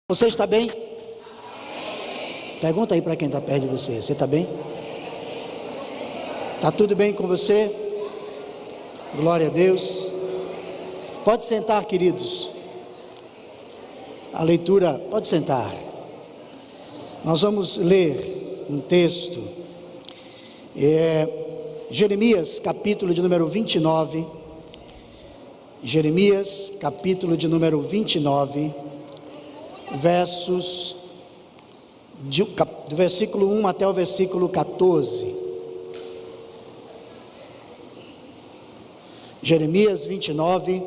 Você está bem? Pergunta aí para quem está perto de você. Você está bem? Está tudo bem com você? Glória a Deus. Pode sentar, queridos. A leitura, pode sentar. Nós vamos ler um texto. Jeremias, capítulo de número 29. Jeremias, capítulo de número 29. Versos do versículo 1 até o versículo 14. Jeremias 29,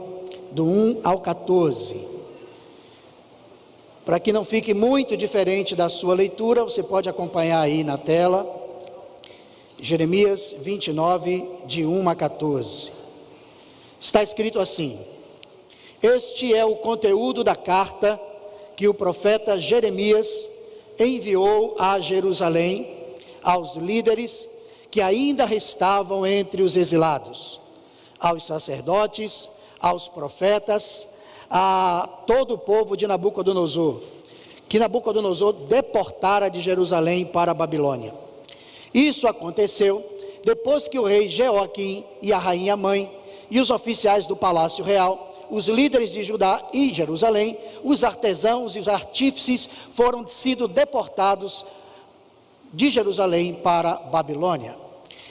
do 1 ao 14. Para que não fique muito diferente da sua leitura, você pode acompanhar aí na tela. Jeremias 29, de 1 a 14. Está escrito assim: este é o conteúdo da carta que o profeta Jeremias enviou a Jerusalém, aos líderes que ainda restavam entre os exilados, aos sacerdotes, aos profetas, a todo o povo de Nabucodonosor, que Nabucodonosor deportara de Jerusalém para a Babilônia. Isso aconteceu depois que o rei Jeoaquim e a rainha mãe e os oficiais do palácio real, os líderes de Judá e Jerusalém, os artesãos e os artífices foram sido deportados de Jerusalém para Babilônia.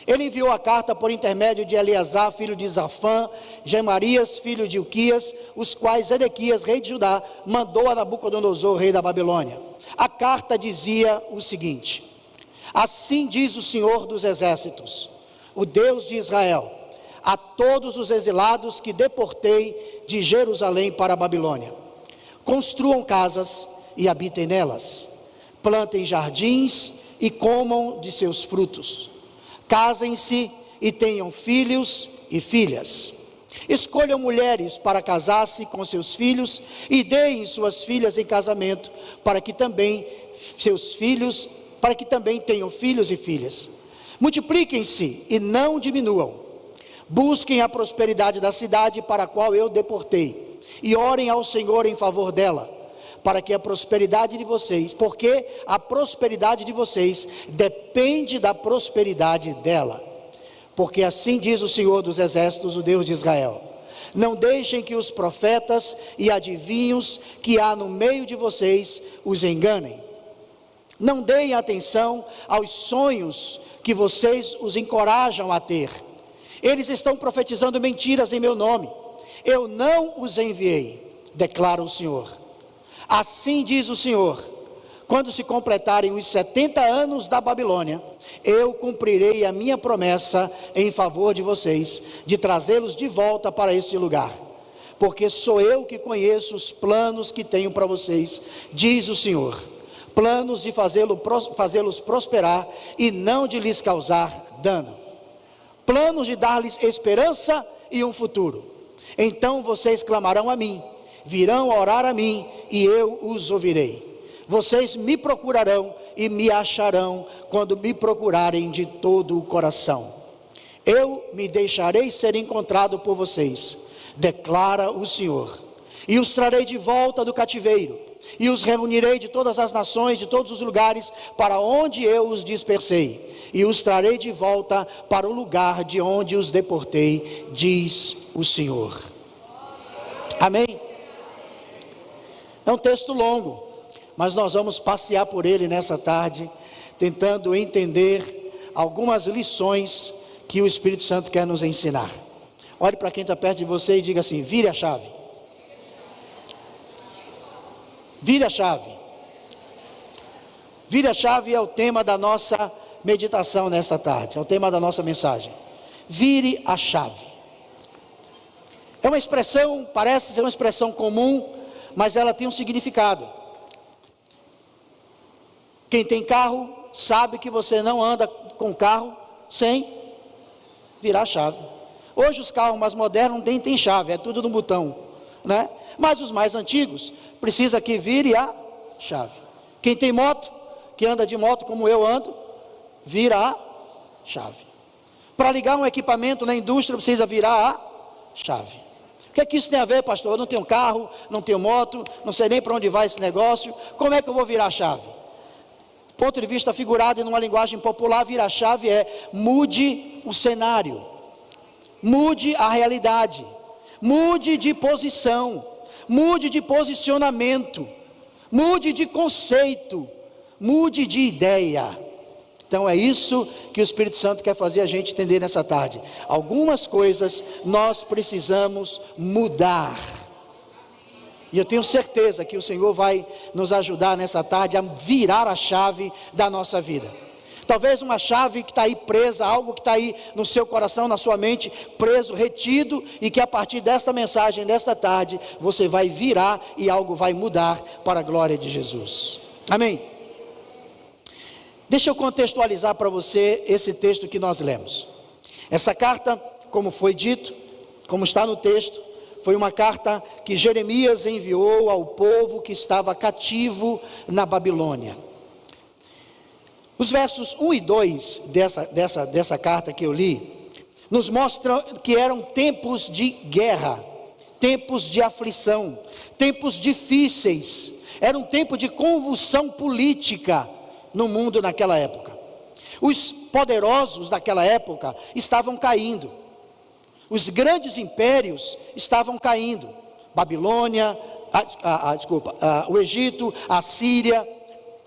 Ele enviou a carta por intermédio de Eleazar, filho de Zafã, Gemarias, filho de Ilquias, os quais Edequias, rei de Judá, mandou a Nabucodonosor, rei da Babilônia. A carta dizia o seguinte: assim diz o Senhor dos exércitos, o Deus de Israel, a todos os exilados que deportei de Jerusalém para a Babilônia: construam casas e habitem nelas, plantem jardins e comam de seus frutos, casem-se e tenham filhos e filhas, escolham mulheres para casar-se com seus filhos e deem suas filhas em casamento, para que também tenham filhos e filhas. Multipliquem-se e não diminuam. Busquem a prosperidade da cidade para a qual eu deportei, e orem ao Senhor em favor dela, porque a prosperidade de vocês depende da prosperidade dela. Porque assim diz o Senhor dos exércitos, o Deus de Israel: não deixem que os profetas e adivinhos que há no meio de vocês os enganem. Não deem atenção aos sonhos que vocês os encorajam a ter. Eles estão profetizando mentiras em meu nome. Eu não os enviei, declara o Senhor. Assim diz o Senhor: quando se completarem os 70 anos da Babilônia, eu cumprirei a minha promessa em favor de vocês, de trazê-los de volta para esse lugar. Porque sou eu que conheço os planos que tenho para vocês, diz o Senhor. Planos de fazê-los prosperar e não de lhes causar dano. Planos de dar-lhes esperança e um futuro. Então vocês clamarão a mim, virão orar a mim e eu os ouvirei. Vocês me procurarão e me acharão quando me procurarem de todo o coração. Eu me deixarei ser encontrado por vocês, declara o Senhor, e os trarei de volta do cativeiro, e os reunirei de todas as nações, de todos os lugares para onde eu os dispersei, e os trarei de volta para o lugar de onde os deportei, diz o Senhor. Amém? É um texto longo, mas nós vamos passear por ele nessa tarde, tentando entender algumas lições que o Espírito Santo quer nos ensinar. Olhe para quem está perto de você e diga assim: vire a chave. Vire a chave. Vire a chave é o tema da nossa meditação nesta tarde, é o tema da nossa mensagem. Vire a chave. É uma expressão, parece ser uma expressão comum, mas ela tem um significado. Quem tem carro sabe que você não anda com carro sem virar a chave. Hoje os carros mais modernos não tem chave, é tudo no botão, né? Mas os mais antigos precisa que vire a chave. Quem tem moto, que anda de moto como eu ando, vira a chave. Para ligar um equipamento na indústria precisa virar a chave. que é que isso tem a ver, pastor? Eu não tenho carro, não tenho moto, não sei nem para onde vai esse negócio, como é que eu vou virar a chave? Ponto de vista figurado e numa linguagem popular, virar a chave é: mude o cenário, mude a realidade, mude de posição, mude de posicionamento, mude de conceito, mude de ideia. Então é isso que o Espírito Santo quer fazer a gente entender nessa tarde. Algumas coisas nós precisamos mudar. E eu tenho certeza que o Senhor vai nos ajudar nessa tarde a virar a chave da nossa vida. Talvez uma chave que está aí presa, algo que está aí no seu coração, na sua mente, preso, retido, e que a partir desta mensagem, desta tarde, você vai virar e algo vai mudar para a glória de Jesus. Amém? Deixa eu contextualizar para você esse texto que nós lemos. Essa carta, como foi dito, como está no texto, foi uma carta que Jeremias enviou ao povo que estava cativo na Babilônia. Os versos 1 e 2 dessa carta que eu li, nos mostram que eram tempos de guerra, tempos de aflição, tempos difíceis, era um tempo de convulsão política no mundo naquela época. Os poderosos daquela época estavam caindo, os grandes impérios estavam caindo, Babilônia, o Egito, a Síria,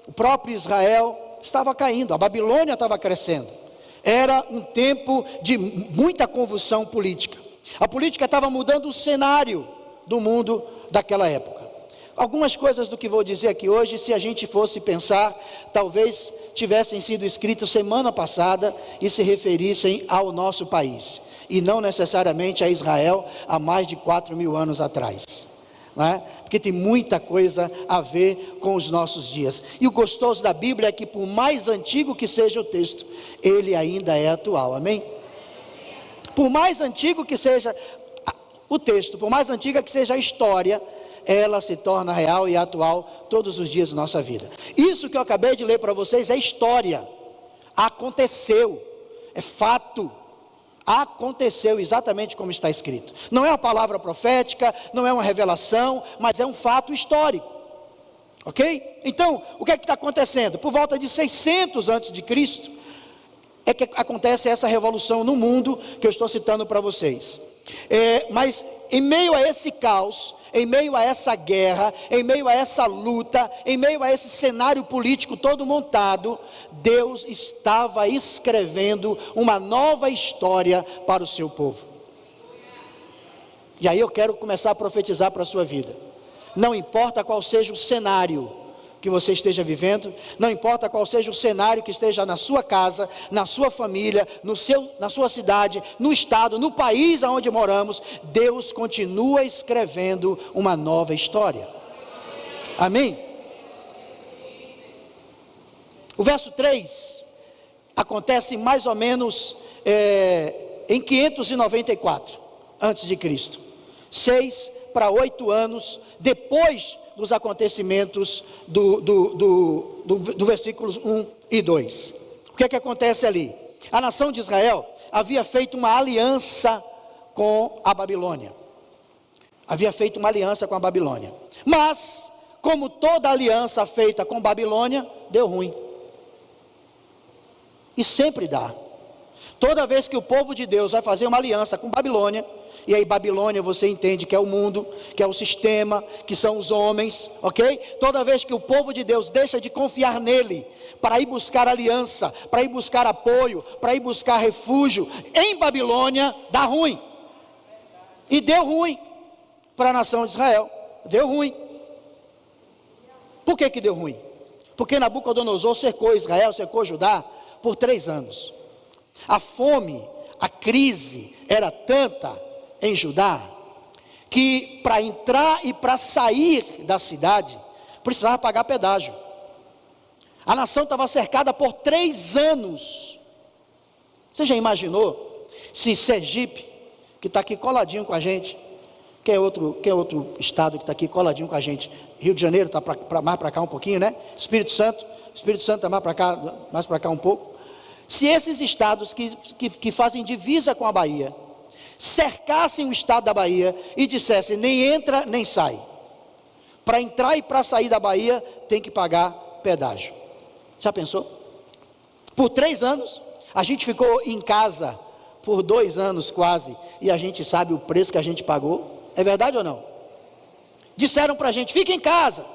o próprio Israel estava caindo, a Babilônia estava crescendo. Era um tempo de muita convulsão política. A política estava mudando o cenário do mundo daquela época. Algumas coisas do que vou dizer aqui hoje, se a gente fosse pensar, talvez tivessem sido escritas semana passada e se referissem ao nosso país, e não necessariamente a Israel há mais de 4.000 anos atrás, né? Porque tem muita coisa a ver com os nossos dias. E o gostoso da Bíblia é que, por mais antigo que seja o texto, ele ainda é atual, amém? Por mais antigo que seja o texto, por mais antiga que seja a história, ela se torna real e atual todos os dias da nossa vida. Isso que eu acabei de ler para vocês é história, aconteceu, é fato, aconteceu exatamente como está escrito. Não é uma palavra profética, não é uma revelação, mas é um fato histórico, ok? Então, o que é que está acontecendo? Por volta de 600 antes de Cristo, é que acontece essa revolução no mundo que eu estou citando para vocês. Mas em meio a esse caos, em meio a essa guerra, em meio a essa luta, em meio a esse cenário político todo montado, Deus estava escrevendo uma nova história para o seu povo. E aí eu quero começar a profetizar para a sua vida. Não importa qual seja o cenário que você esteja vivendo, não importa qual seja o cenário que esteja na sua casa, na sua família, na sua cidade, no estado, no país onde moramos, Deus continua escrevendo uma nova história. Amém? O verso 3 acontece mais ou menos em 594 antes de Cristo, 6 para 8 anos depois dos acontecimentos do versículos 1 e 2. O que é que acontece ali? A nação de Israel havia feito uma aliança com a Babilônia. Mas, como toda aliança feita com Babilônia, deu ruim. E sempre dá. Toda vez que o povo de Deus vai fazer uma aliança com Babilônia, e aí Babilônia você entende que é o mundo, que é o sistema, que são os homens, ok? Toda vez que o povo de Deus deixa de confiar nele, para ir buscar aliança, para ir buscar apoio, para ir buscar refúgio, em Babilônia, dá ruim. E deu ruim para a nação de Israel, deu ruim. Por que que deu ruim? Porque Nabucodonosor cercou Israel, cercou Judá por 3 anos. A fome, a crise era tanta em Judá, que para entrar e para sair da cidade, precisava pagar pedágio. A nação estava cercada por 3 anos. Você já imaginou se Sergipe, que está aqui coladinho com a gente, que é outro estado que está aqui coladinho com a gente, Rio de Janeiro está mais para cá um pouquinho, né? Espírito Santo está mais para cá um pouco. Se esses estados que fazem divisa com a Bahia, cercassem o estado da Bahia e dissessem: nem entra nem sai. Para entrar e para sair da Bahia tem que pagar pedágio. Já pensou? Por 3 anos, a gente ficou em casa por 2 anos quase, e a gente sabe o preço que a gente pagou. É verdade ou não? Disseram para a gente: fica em casa.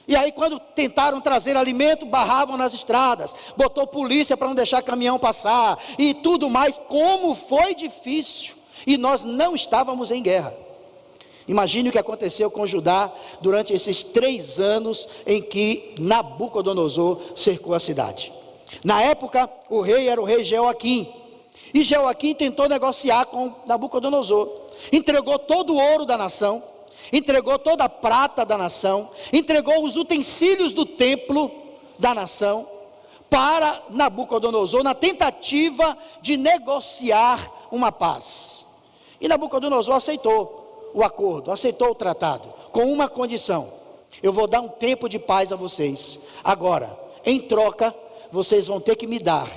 E aí quando tentaram trazer alimento, barravam nas estradas, botou polícia para não deixar caminhão passar, e tudo mais. Como foi difícil, e nós não estávamos em guerra. Imagine o que aconteceu com Judá durante esses 3 anos em que Nabucodonosor cercou a cidade. Na época, o rei era o rei Jeoaquim, e Jeoaquim tentou negociar com Nabucodonosor, entregou todo o ouro da nação, entregou toda a prata da nação, entregou os utensílios do templo da nação para Nabucodonosor, na tentativa de negociar uma paz. E Nabucodonosor aceitou o acordo, aceitou o tratado, com uma condição: eu vou dar um tempo de paz a vocês. Agora, em troca, vocês vão ter que me dar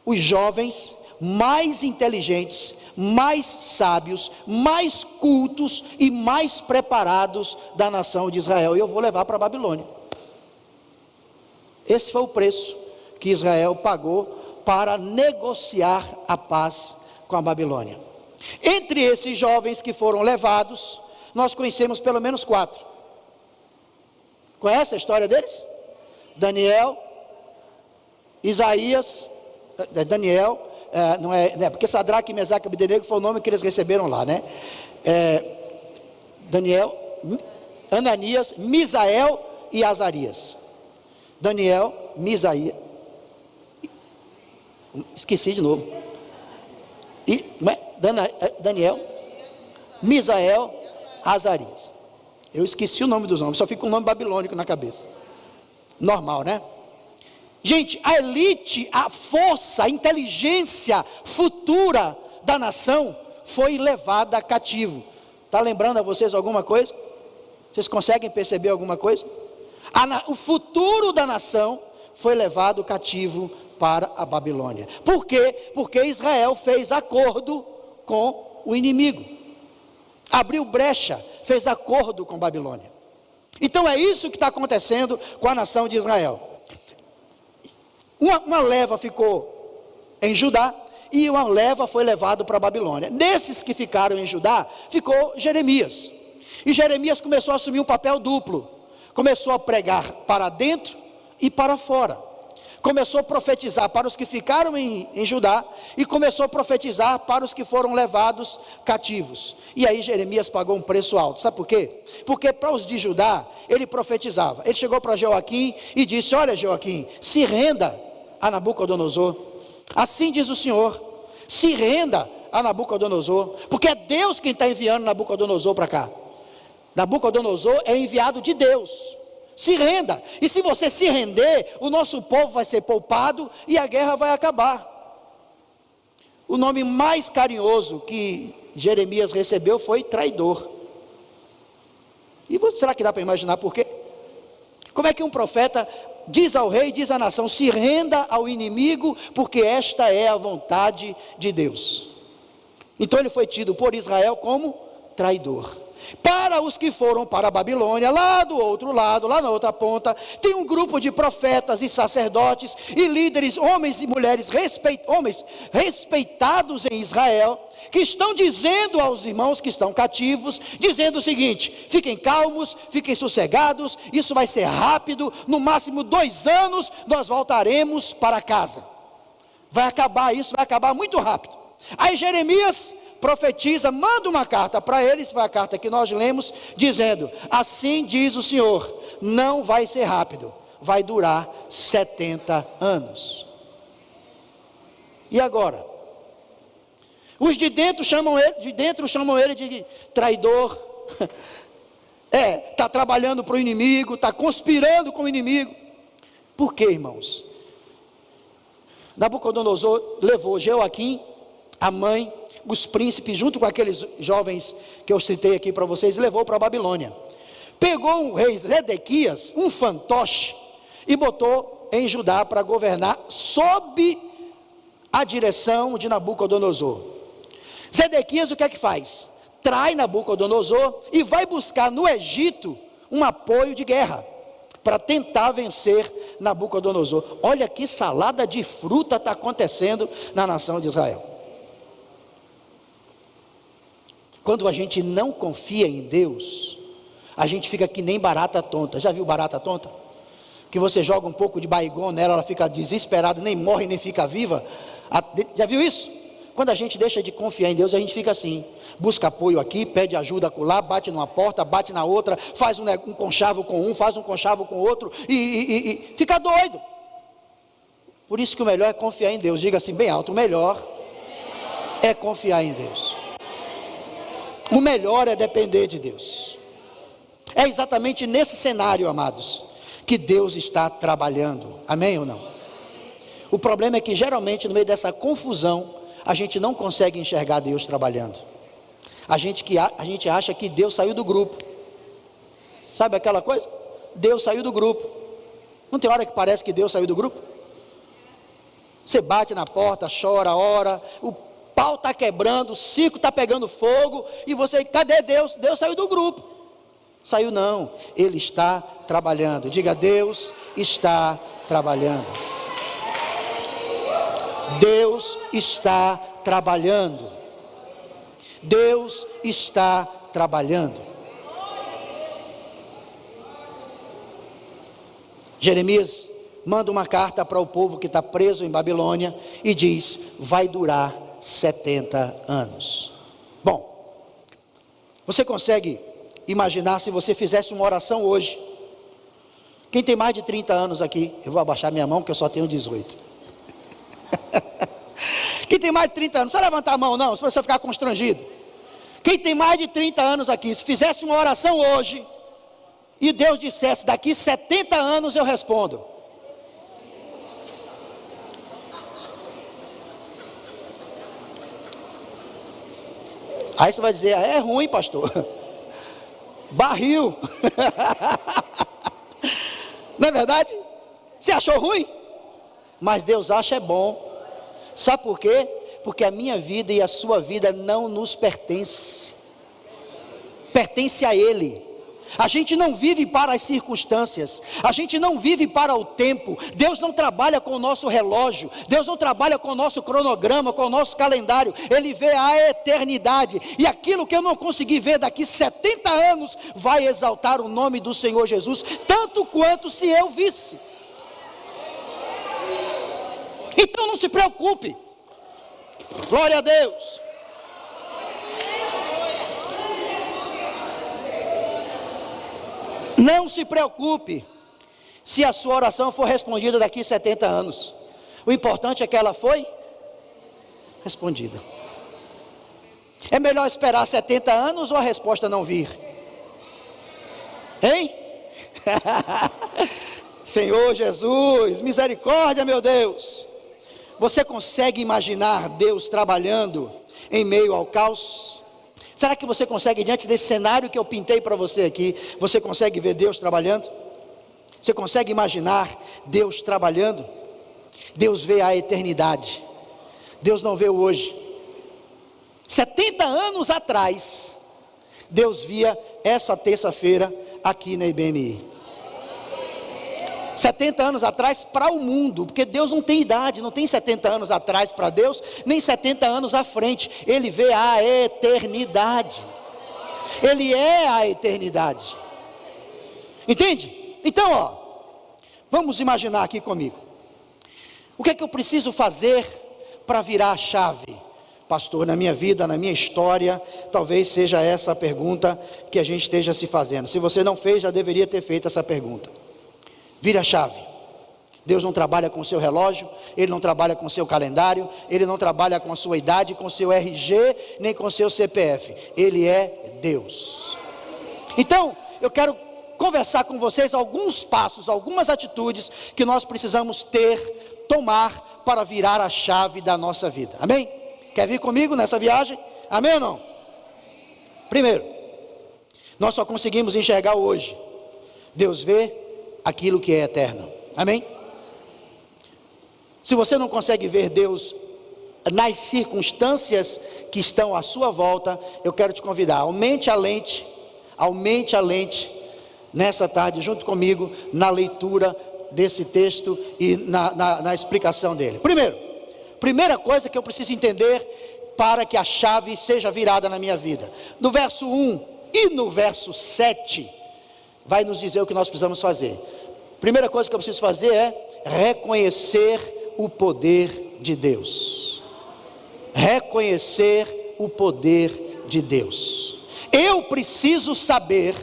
os jovens mais inteligentes, mais sábios, mais cultos e mais preparados da nação de Israel, e eu vou levar para a Babilônia. Esse foi o preço que Israel pagou para negociar a paz com a Babilônia. Entre esses jovens que foram levados, nós conhecemos pelo menos 4. Conhece a história deles? Daniel, Isaías, Daniel, não é, porque Sadraque, Mesaque e Abdenego foi o nome que eles receberam lá, né? Daniel, Ananias, Misael e Azarias. Daniel, Misaías, esqueci de novo. Daniel, Misael, Azarias. Eu esqueci o nome dos nomes, só fica um nome babilônico na cabeça. Normal, né? Gente, a elite, a força, a inteligência futura da nação foi levada cativo. Está lembrando a vocês alguma coisa? Vocês conseguem perceber alguma coisa? O futuro da nação foi levado cativo para a Babilônia. Por quê? Porque Israel fez acordo com o inimigo, abriu brecha, fez acordo com a Babilônia. Então é isso que está acontecendo com a nação de Israel. Uma leva ficou em Judá e uma leva foi levado para a Babilônia. Desses que ficaram em Judá, ficou Jeremias. E Jeremias começou a assumir um papel duplo. Começou a pregar para dentro e para fora. Começou a profetizar para os que ficaram em Judá e começou a profetizar para os que foram levados cativos. E aí Jeremias pagou um preço alto. Sabe por quê? Porque para os de Judá, ele profetizava. Ele chegou para Joaquim e disse: olha, Joaquim, se renda a Nabucodonosor. Assim diz o Senhor: se renda a Nabucodonosor, porque é Deus quem está enviando Nabucodonosor para cá. Nabucodonosor é enviado de Deus. Se renda, e se você se render, o nosso povo vai ser poupado e a guerra vai acabar. O nome mais carinhoso que Jeremias recebeu foi traidor. E será que dá para imaginar por quê? Como é que um profeta diz ao rei, diz à nação: se renda ao inimigo, porque esta é a vontade de Deus. Então ele foi tido por Israel como traidor. Para os que foram para a Babilônia, lá do outro lado, lá na outra ponta, tem um grupo de profetas e sacerdotes e líderes, homens e mulheres homens respeitados em Israel, que estão dizendo aos irmãos que estão cativos, dizendo o seguinte: fiquem calmos, fiquem sossegados, isso vai ser rápido, no máximo 2 anos nós voltaremos para casa. Vai acabar isso, vai acabar muito rápido. Aí Jeremias profetiza, manda uma carta para eles, foi a carta que nós lemos, dizendo: assim diz o Senhor, não vai ser rápido, vai durar 70 anos. E agora? Os de dentro chamam ele de traidor. Está trabalhando para o inimigo, está conspirando com o inimigo. Por quê, irmãos? Nabucodonosor levou Jeoaquim, a mãe, os príncipes, junto com aqueles jovens que eu citei aqui para vocês, levou para a Babilônia. Pegou o rei Zedequias, um fantoche, e botou em Judá para governar sob a direção de Nabucodonosor. Zedequias o que é que faz? Trai Nabucodonosor e vai buscar no Egito um apoio de guerra, para tentar vencer Nabucodonosor. Olha que salada de fruta está acontecendo na nação de Israel. Quando a gente não confia em Deus, a gente fica que nem barata tonta. Já viu barata tonta? Que você joga um pouco de Baygon nela, ela fica desesperada, nem morre, nem fica viva. Já viu isso? Quando a gente deixa de confiar em Deus, a gente fica assim. Busca apoio aqui, pede ajuda acolá, bate numa porta, bate na outra, faz um conchavo com um, faz um conchavo com outro e fica doido. Por isso que o melhor é confiar em Deus. Diga assim bem alto, o melhor é confiar em Deus. O melhor é depender de Deus. É exatamente nesse cenário, amados, que Deus está trabalhando. Amém ou não? O problema é que geralmente no meio dessa confusão, a gente não consegue enxergar Deus trabalhando. A gente acha que Deus saiu do grupo. Sabe aquela coisa? Deus saiu do grupo. Não tem hora que parece que Deus saiu do grupo? Você bate na porta, chora, ora, o pau está quebrando, o circo está pegando fogo, e você, cadê Deus? Deus saiu do grupo. Saiu não, Ele está trabalhando. Diga, Deus está trabalhando. Deus está trabalhando. Deus está trabalhando. Jeremias manda uma carta para o povo que está preso em Babilônia e diz: vai durar 70 anos. Bom, você consegue imaginar se você fizesse uma oração hoje? Quem tem mais de 30 anos aqui? Eu vou abaixar minha mão porque eu só tenho 18. Quem tem mais de 30 anos? Não precisa levantar a mão não, se você ficar constrangido. Quem tem mais de 30 anos aqui, se fizesse uma oração hoje, e Deus dissesse, daqui 70 anos eu respondo. Aí você vai dizer, é ruim, pastor. Barril. Não é verdade? Você achou ruim? Mas Deus acha é bom. Sabe por quê? Porque a minha vida e a sua vida não nos pertence. Pertence a Ele. A gente não vive para as circunstâncias, a gente não vive para o tempo. Deus não trabalha com o nosso relógio, Deus não trabalha com o nosso cronograma, com o nosso calendário. Ele vê a eternidade, e aquilo que eu não consegui ver daqui 70 anos, vai exaltar o nome do Senhor Jesus, tanto quanto se eu visse. Então não se preocupe, glória a Deus. Não se preocupe se a sua oração for respondida daqui 70 anos. O importante é que ela foi respondida. É melhor esperar 70 anos ou a resposta não vir? Hein? Senhor Jesus, misericórdia, meu Deus. Você consegue imaginar Deus trabalhando em meio ao caos? Será que você consegue, diante desse cenário que eu pintei para você aqui, você consegue ver Deus trabalhando? Você consegue imaginar Deus trabalhando? Deus vê a eternidade, Deus não vê o hoje. 70 anos atrás, Deus via essa terça-feira aqui na IBMI. 70 anos atrás para o mundo, porque Deus não tem idade, não tem 70 anos atrás para Deus, nem 70 anos à frente. Ele vê a eternidade. Ele é a eternidade. Entende? Então, ó, vamos imaginar aqui comigo. O que é que eu preciso fazer para virar a chave? Pastor, na minha vida, na minha história, talvez seja essa a pergunta que a gente esteja se fazendo. Se você não fez, já deveria ter feito essa pergunta. Vira a chave. Deus não trabalha com o seu relógio, Ele não trabalha com o seu calendário, Ele não trabalha com a sua idade, com o seu RG, nem com o seu CPF. Ele é Deus. Então, eu quero conversar com vocês alguns passos, algumas atitudes que nós precisamos tomar para virar a chave da nossa vida. Amém? Quer vir comigo nessa viagem? Amém ou não? Primeiro, nós só conseguimos enxergar hoje. Deus vê aquilo que é eterno. Amém? Se você não consegue ver Deus nas circunstâncias que estão à sua volta, eu quero te convidar, aumente a lente nessa tarde junto comigo na leitura desse texto e na explicação dele. Primeira coisa que eu preciso entender para que a chave seja virada na minha vida, no verso 1 e no verso 7 vai nos dizer o que nós precisamos fazer. Primeira coisa que eu preciso fazer é reconhecer o poder de Deus. Reconhecer o poder de Deus. Eu preciso saber,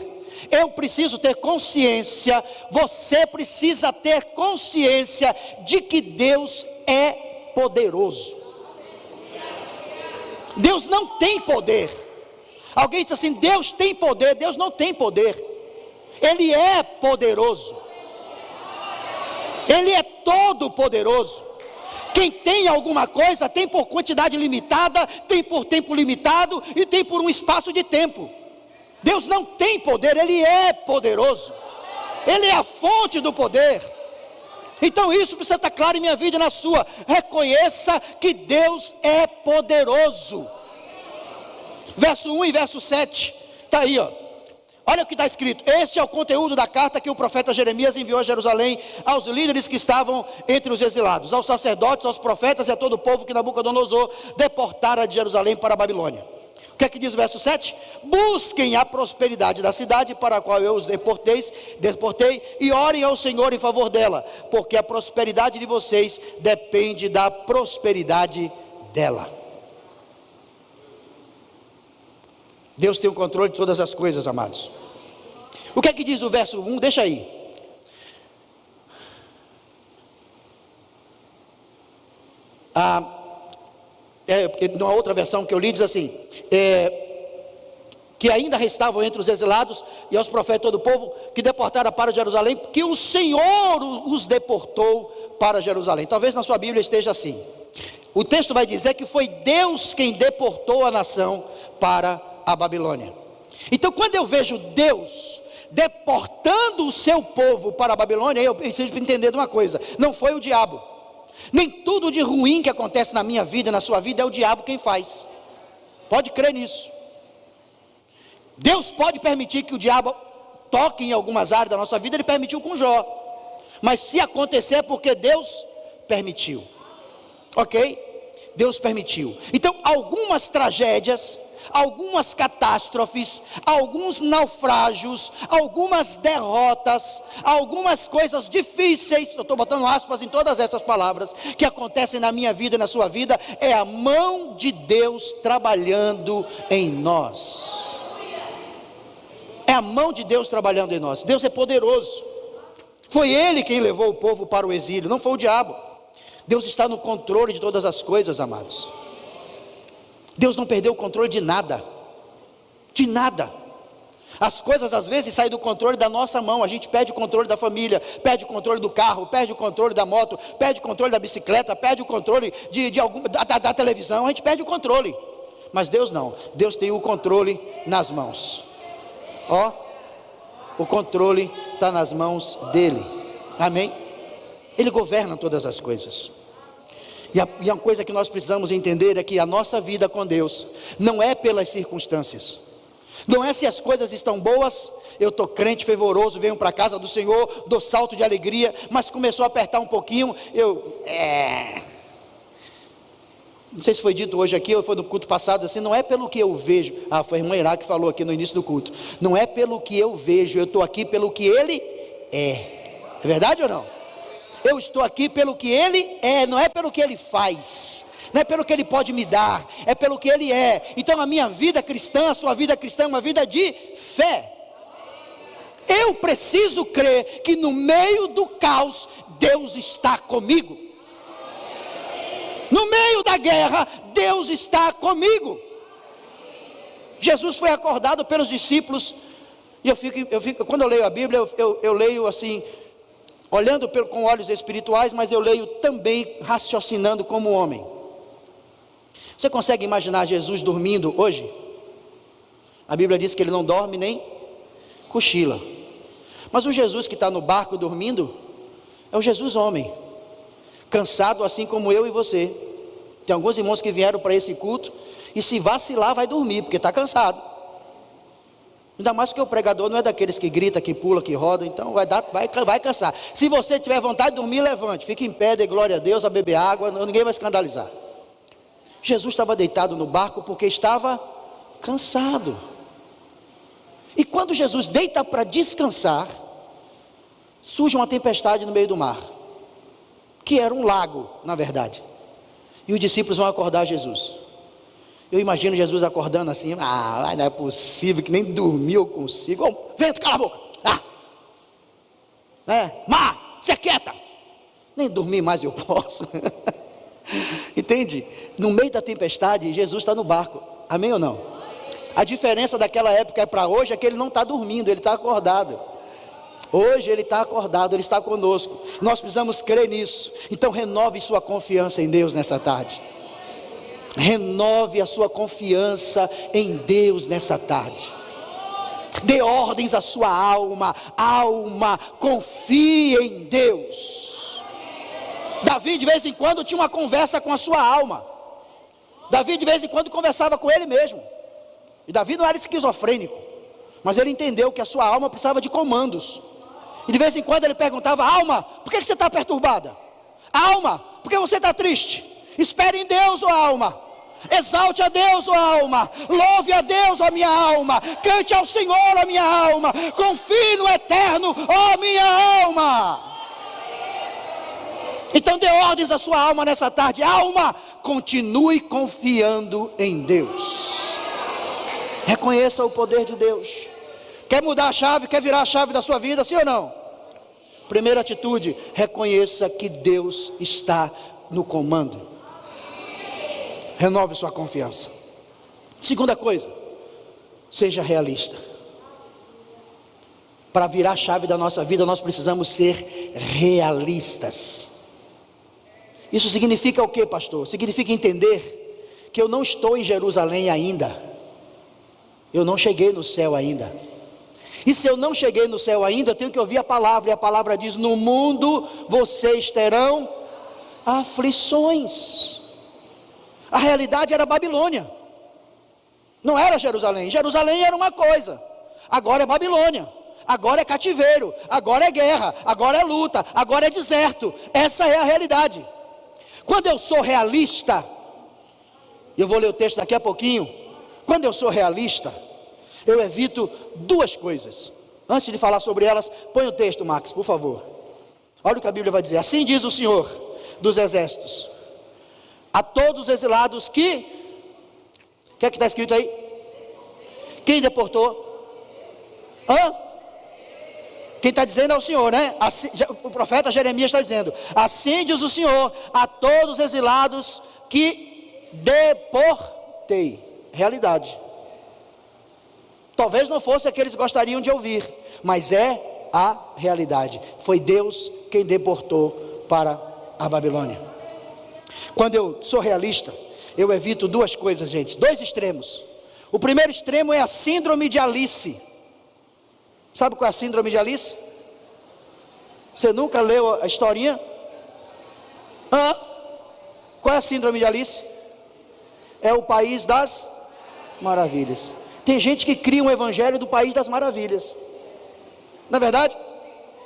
eu preciso ter consciência, você precisa ter consciência de que Deus é poderoso. Deus não tem poder. Alguém diz assim: Deus tem poder. Deus não tem poder. Ele é poderoso. Ele é todo poderoso. Quem tem alguma coisa tem por quantidade limitada, tem por tempo limitado e tem por um espaço de tempo. Deus não tem poder, Ele é poderoso. Ele é a fonte do poder. Então isso precisa estar claro em minha vida e na sua. Reconheça que Deus é poderoso. Verso 1 e verso 7, está aí, ó. Olha o que está escrito. Este é o conteúdo da carta que o profeta Jeremias enviou a Jerusalém, aos líderes que estavam entre os exilados, aos sacerdotes, aos profetas e a todo o povo que Nabucodonosor deportara de Jerusalém para a Babilônia. O que é que diz o verso 7? Busquem a prosperidade da cidade para a qual eu os deportei, e orem ao Senhor em favor dela, porque a prosperidade de vocês depende da prosperidade dela. Deus tem o controle de todas as coisas, amados. O que é que diz o verso 1? Deixa aí. Numa outra versão que eu li, diz assim: que ainda restavam entre os exilados e aos profetas todo o povo que deportaram para Jerusalém, que o Senhor os deportou para Jerusalém. Talvez na sua Bíblia esteja assim. O texto vai dizer que foi Deus quem deportou a nação para a Babilônia. Então, quando eu vejo Deus deportando o seu povo para a Babilônia, eu preciso entender de uma coisa: não foi o diabo. Nem tudo de ruim que acontece na minha vida e na sua vida é o diabo quem faz. Pode crer nisso. Deus pode permitir que o diabo toque em algumas áreas da nossa vida. Ele permitiu com Jó, mas se acontecer é porque Deus permitiu. Ok? Deus permitiu. Então, algumas tragédias, algumas catástrofes, alguns naufrágios, algumas derrotas, algumas coisas difíceis, eu estou botando aspas em todas essas palavras, que acontecem na minha vida e na sua vida, é a mão de Deus trabalhando em nós. É a mão de Deus trabalhando em nós. Deus é poderoso. Foi Ele quem levou o povo para o exílio, não foi o diabo. Deus está no controle de todas as coisas, amados. Deus não perdeu o controle de nada. De nada. As coisas às vezes saem do controle da nossa mão. A gente perde o controle da família, perde o controle do carro, perde o controle da moto, perde o controle da bicicleta, perde o controle da televisão. A gente perde o controle. Mas Deus não. Deus tem o controle nas mãos. Ó, o controle está nas mãos dele. Amém? Ele governa todas as coisas. E a coisa que nós precisamos entender é que a nossa vida com Deus não é pelas circunstâncias. Não é se as coisas estão boas, eu estou crente, fervoroso, venho para a casa do Senhor, dou salto de alegria, mas começou a apertar um pouquinho, não sei se foi dito hoje aqui ou foi no culto passado, assim, não é pelo que eu vejo. Foi a irmã Irá que falou aqui no início do culto. Não é pelo que eu vejo, eu estou aqui pelo que Ele é. É verdade ou não? Eu estou aqui pelo que Ele é, não é pelo que Ele faz, não é pelo que Ele pode me dar, é pelo que Ele é. Então a minha vida cristã, a sua vida cristã é uma vida de fé. Eu preciso crer que no meio do caos, Deus está comigo. No meio da guerra, Deus está comigo. Jesus foi acordado pelos discípulos, e eu fico, quando eu leio a Bíblia, eu leio assim, olhando com olhos espirituais, mas eu leio também raciocinando como homem. Você consegue imaginar Jesus dormindo hoje? A Bíblia diz que Ele não dorme nem cochila. Mas o Jesus que está no barco dormindo, é o Jesus homem, cansado assim como eu e você. Tem alguns irmãos que vieram para esse culto e se vacilar vai dormir, porque está cansado. Ainda mais que o pregador não é daqueles que grita, que pula, que roda, então vai cansar. Se você tiver vontade de dormir, levante, fique em pé, dê glória a Deus, a beber água, ninguém vai escandalizar. Jesus estava deitado no barco porque estava cansado. E quando Jesus deita para descansar, surge uma tempestade no meio do mar, que era um lago, na verdade. E os discípulos vão acordar Jesus. Eu imagino Jesus acordando assim, não é possível que nem dormir eu consigo. Vento, cala a boca. Mar, se aquieta. Nem dormir mais eu posso. Entende? No meio da tempestade, Jesus está no barco. Amém ou não? A diferença daquela época para hoje é que ele não está dormindo, ele está acordado. Hoje ele está acordado, ele está conosco. Nós precisamos crer nisso. Então renove sua confiança em Deus nessa tarde. Renove a sua confiança em Deus nessa tarde. Dê ordens à sua alma. Alma, confie em Deus. Davi de vez em quando tinha uma conversa com a sua alma. Davi de vez em quando conversava com ele mesmo. E Davi não era esquizofrênico, mas ele entendeu que a sua alma precisava de comandos. E de vez em quando ele perguntava: alma, por que você está perturbada? Alma, por que você está triste? Espere em Deus, ó alma. Exalte a Deus, ó alma. Louve a Deus, ó minha alma. Cante ao Senhor, ó minha alma. Confie no eterno, ó minha alma. Então dê ordens à sua alma nessa tarde. Alma, continue confiando em Deus. Reconheça o poder de Deus. Quer mudar a chave? Quer virar a chave da sua vida? Sim ou não? Primeira atitude: reconheça que Deus está no comando. Renove sua confiança. Segunda coisa: seja realista. Para virar a chave da nossa vida, nós precisamos ser realistas. Isso significa o que, pastor? Significa entender que eu não estou em Jerusalém ainda. Eu não cheguei no céu ainda. E se eu não cheguei no céu ainda, eu tenho que ouvir a palavra. E a palavra diz: no mundo vocês terão aflições. A realidade era Babilônia, não era Jerusalém. Jerusalém era uma coisa, agora é Babilônia. Agora é cativeiro, agora é guerra, agora é luta, agora é deserto. Essa é a realidade. Quando eu sou realista, eu vou ler o texto daqui a pouquinho. Quando eu sou realista, eu evito duas coisas. Antes de falar sobre elas, põe o texto, Max, por favor. Olha o que a Bíblia vai dizer. Assim diz o Senhor dos Exércitos: a todos os exilados que... O que é que está escrito aí? Quem deportou? Quem está dizendo é o Senhor, né? Assim, o profeta Jeremias está dizendo: assim diz o Senhor, a todos os exilados que deportei. Realidade. Talvez não fosse a que eles gostariam de ouvir, mas é a realidade. Foi Deus quem deportou para a Babilônia. Quando eu sou realista, eu evito duas coisas, gente, dois extremos. O primeiro extremo é a síndrome de Alice. Sabe qual é a síndrome de Alice? Você nunca leu a historinha? Qual é a síndrome de Alice? É o país das maravilhas. Tem gente que cria um evangelho do país das maravilhas. Não é verdade?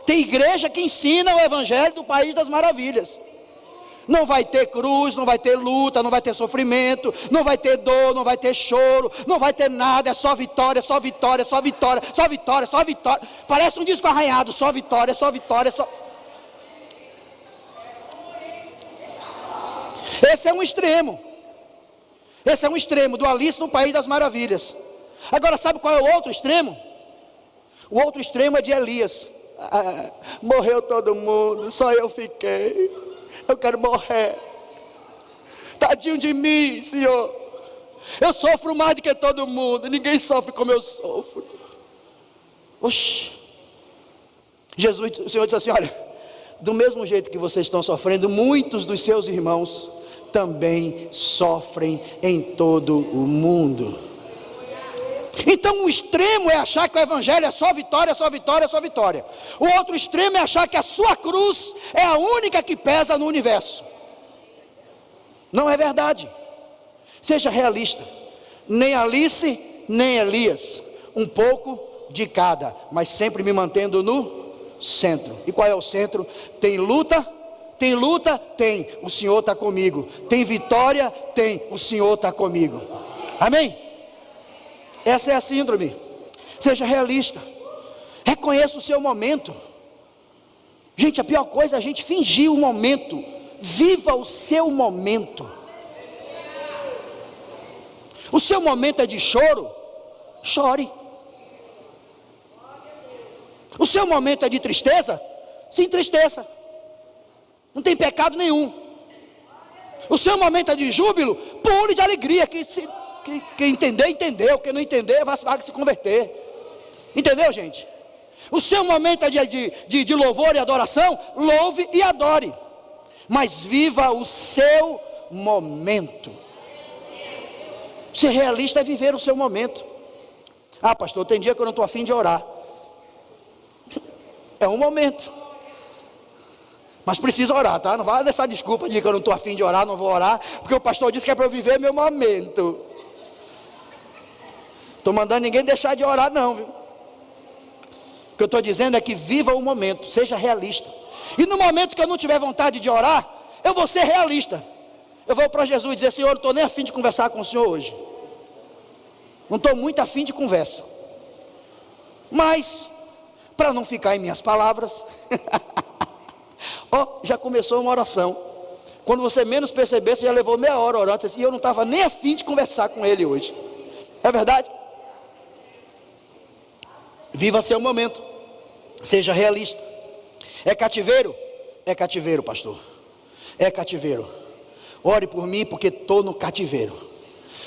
Tem igreja que ensina o evangelho do país das maravilhas. Não vai ter cruz, não vai ter luta, não vai ter sofrimento, não vai ter dor, não vai ter choro, não vai ter nada, é só vitória, só vitória, só vitória, só vitória, só vitória. Parece um disco arranhado, só vitória, só vitória, só... Esse é um extremo. Esse é um extremo do Alice no País das Maravilhas. Agora sabe qual é o outro extremo? O outro extremo é de Elias. Morreu todo mundo, só eu fiquei. Eu quero morrer. Tadinho de mim, Senhor. Eu sofro mais do que todo mundo. Ninguém sofre como eu sofro. Oxi. Jesus, o Senhor disse assim: olha, do mesmo jeito que vocês estão sofrendo, muitos dos seus irmãos também sofrem em todo o mundo. Então o extremo é achar que o evangelho é só vitória, só vitória, só vitória. O outro extremo é achar que a sua cruz é a única que pesa no universo. Não é verdade. Seja realista. Nem Alice, nem Elias. Um pouco de cada, mas sempre me mantendo no centro. E qual é o centro? Tem luta? Tem luta? Tem. O Senhor está comigo. Tem vitória? Tem. O Senhor está comigo. Amém? Essa é a síndrome. Seja realista. Reconheça o seu momento. Gente, a pior coisa é a gente fingir o momento. Viva o seu momento. O seu momento é de choro? Chore. O seu momento é de tristeza? Se entristeça. Não tem pecado nenhum. O seu momento é de júbilo? Pule de alegria. Quem entender, entendeu. Quem não entender, vai se converter. Entendeu, gente? O seu momento é de louvor e adoração? Louve e adore. Mas viva o seu momento. Ser realista é viver o seu momento. Ah, pastor, tem dia que eu não estou afim de orar. É um momento. Mas precisa orar, tá? Não vai dar essa desculpa de que eu não estou afim de orar, não vou orar, porque o pastor disse que é para eu viver meu momento. Estou mandando ninguém deixar de orar não, viu? O que eu estou dizendo é que viva o momento, seja realista. E no momento que eu não tiver vontade de orar, eu vou ser realista. Eu vou para Jesus e dizer: Senhor, não estou nem afim de conversar com o Senhor hoje. Não estou muito afim de conversa. Mas, para não ficar em minhas palavras, já começou uma oração. Quando você menos perceber, você já levou meia hora orando, e eu não estava nem afim de conversar com ele hoje. É verdade? Viva seu momento. Seja realista. É cativeiro? É cativeiro, pastor. É cativeiro. Ore por mim, porque estou no cativeiro.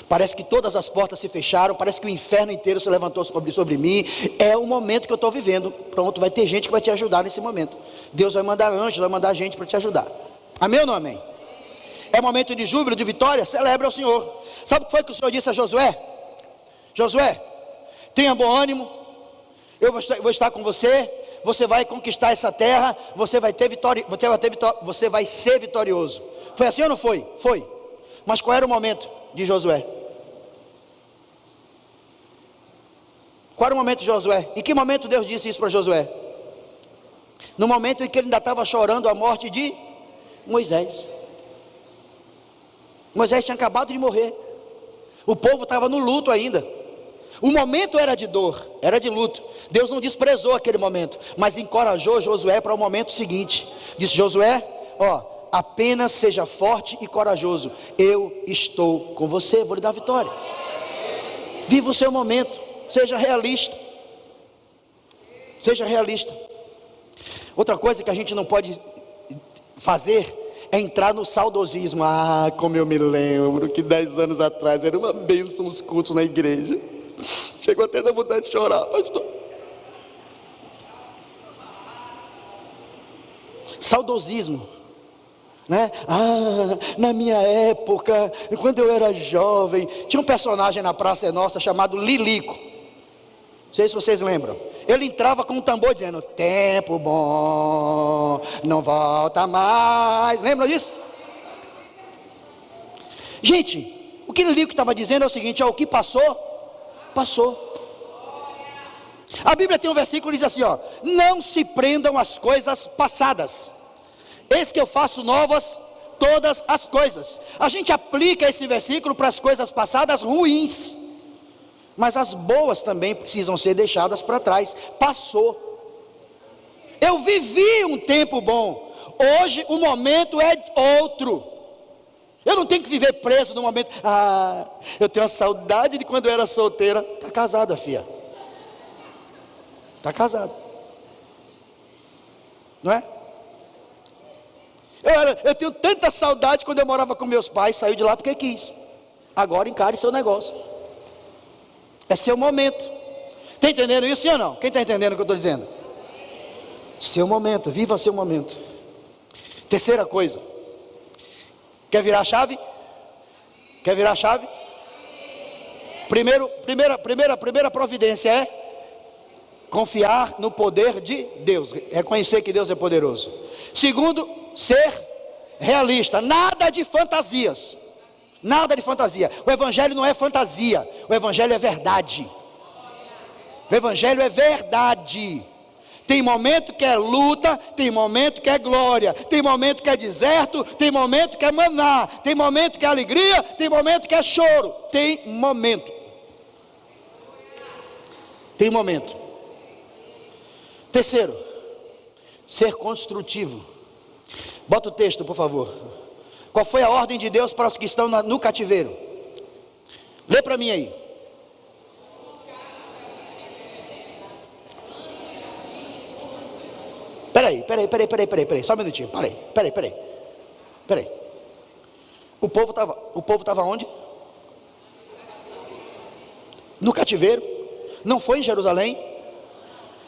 Parece que todas as portas se fecharam, parece que o inferno inteiro se levantou sobre mim. É o momento que eu estou vivendo. Pronto, vai ter gente que vai te ajudar nesse momento. Deus vai mandar anjos, vai mandar gente para te ajudar. Amém ou não amém? É momento de júbilo, de vitória, celebra o Senhor. Sabe o que foi que o Senhor disse a Josué? Josué, tenha bom ânimo, eu vou estar com você, você vai conquistar essa terra, você vai ser vitorioso. Foi assim ou não foi? Foi. Mas qual era o momento de Josué? Qual era o momento de Josué? Em que momento Deus disse isso para Josué? No momento em que ele ainda estava chorando a morte de Moisés. Moisés tinha acabado de morrer. O povo estava no luto ainda. O momento era de dor, era de luto. Deus não desprezou aquele momento, mas encorajou Josué para o momento seguinte. Disse: Josué, apenas seja forte e corajoso. Eu estou com você, vou lhe dar vitória. Viva o seu momento, seja realista. Seja realista. Outra coisa que a gente não pode fazer é entrar no saudosismo. Ah, como eu me lembro que 10 anos atrás era uma bênção os cultos na igreja. Chegou até a dar vontade de chorar, pastor. Saudosismo, né? Ah, na minha época, quando eu era jovem, tinha um personagem na Praça é Nossa chamado Lilico. Não sei se vocês lembram. Ele entrava com um tambor dizendo: tempo bom, não volta mais. Lembram disso? Gente, o que Lilico estava dizendo é o seguinte: o que passou, passou. A Bíblia tem um versículo que diz assim: não se prendam às coisas passadas, eis que eu faço novas todas as coisas. A gente aplica esse versículo para as coisas passadas ruins, mas as boas também precisam ser deixadas para trás. Passou. Eu vivi um tempo bom, hoje o momento é outro. Eu não tenho que viver preso no momento. Ah, eu tenho a saudade de quando eu era solteira. Está casada, filha. Está casada. Não é? Eu tenho tanta saudade quando eu morava com meus pais. Saiu de lá porque quis. Agora encare seu negócio. É seu momento. Está entendendo isso, sim ou não? Quem está entendendo o que eu estou dizendo? Seu momento, viva seu momento. Terceira coisa. Quer virar a chave? Quer virar a chave? Primeira providência é confiar no poder de Deus. Reconhecer que Deus é poderoso. Segundo, ser realista, nada de fantasias. Nada de fantasia. O evangelho não é fantasia, o evangelho é verdade. O evangelho é verdade. Tem momento que é luta, tem momento que é glória, tem momento que é deserto, tem momento que é maná, tem momento que é alegria, tem momento que é choro. Tem momento. Tem momento. Terceiro, ser construtivo. Bota o texto, por favor. Qual foi a ordem de Deus para os que estão no cativeiro? Lê para mim aí. Peraí, só um minutinho, peraí. O povo estava onde? No cativeiro, não foi em Jerusalém,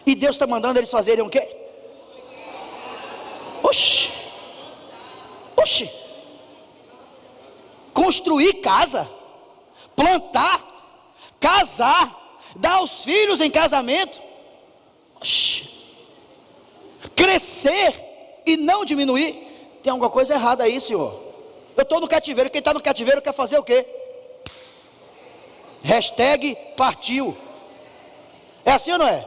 e Deus está mandando eles fazerem o quê? Oxi, construir casa, plantar, casar, dar os filhos em casamento, oxi. Crescer e não diminuir. Tem alguma coisa errada aí, Senhor. Eu estou no cativeiro, quem está no cativeiro quer fazer o quê? Hashtag partiu. É assim ou não é?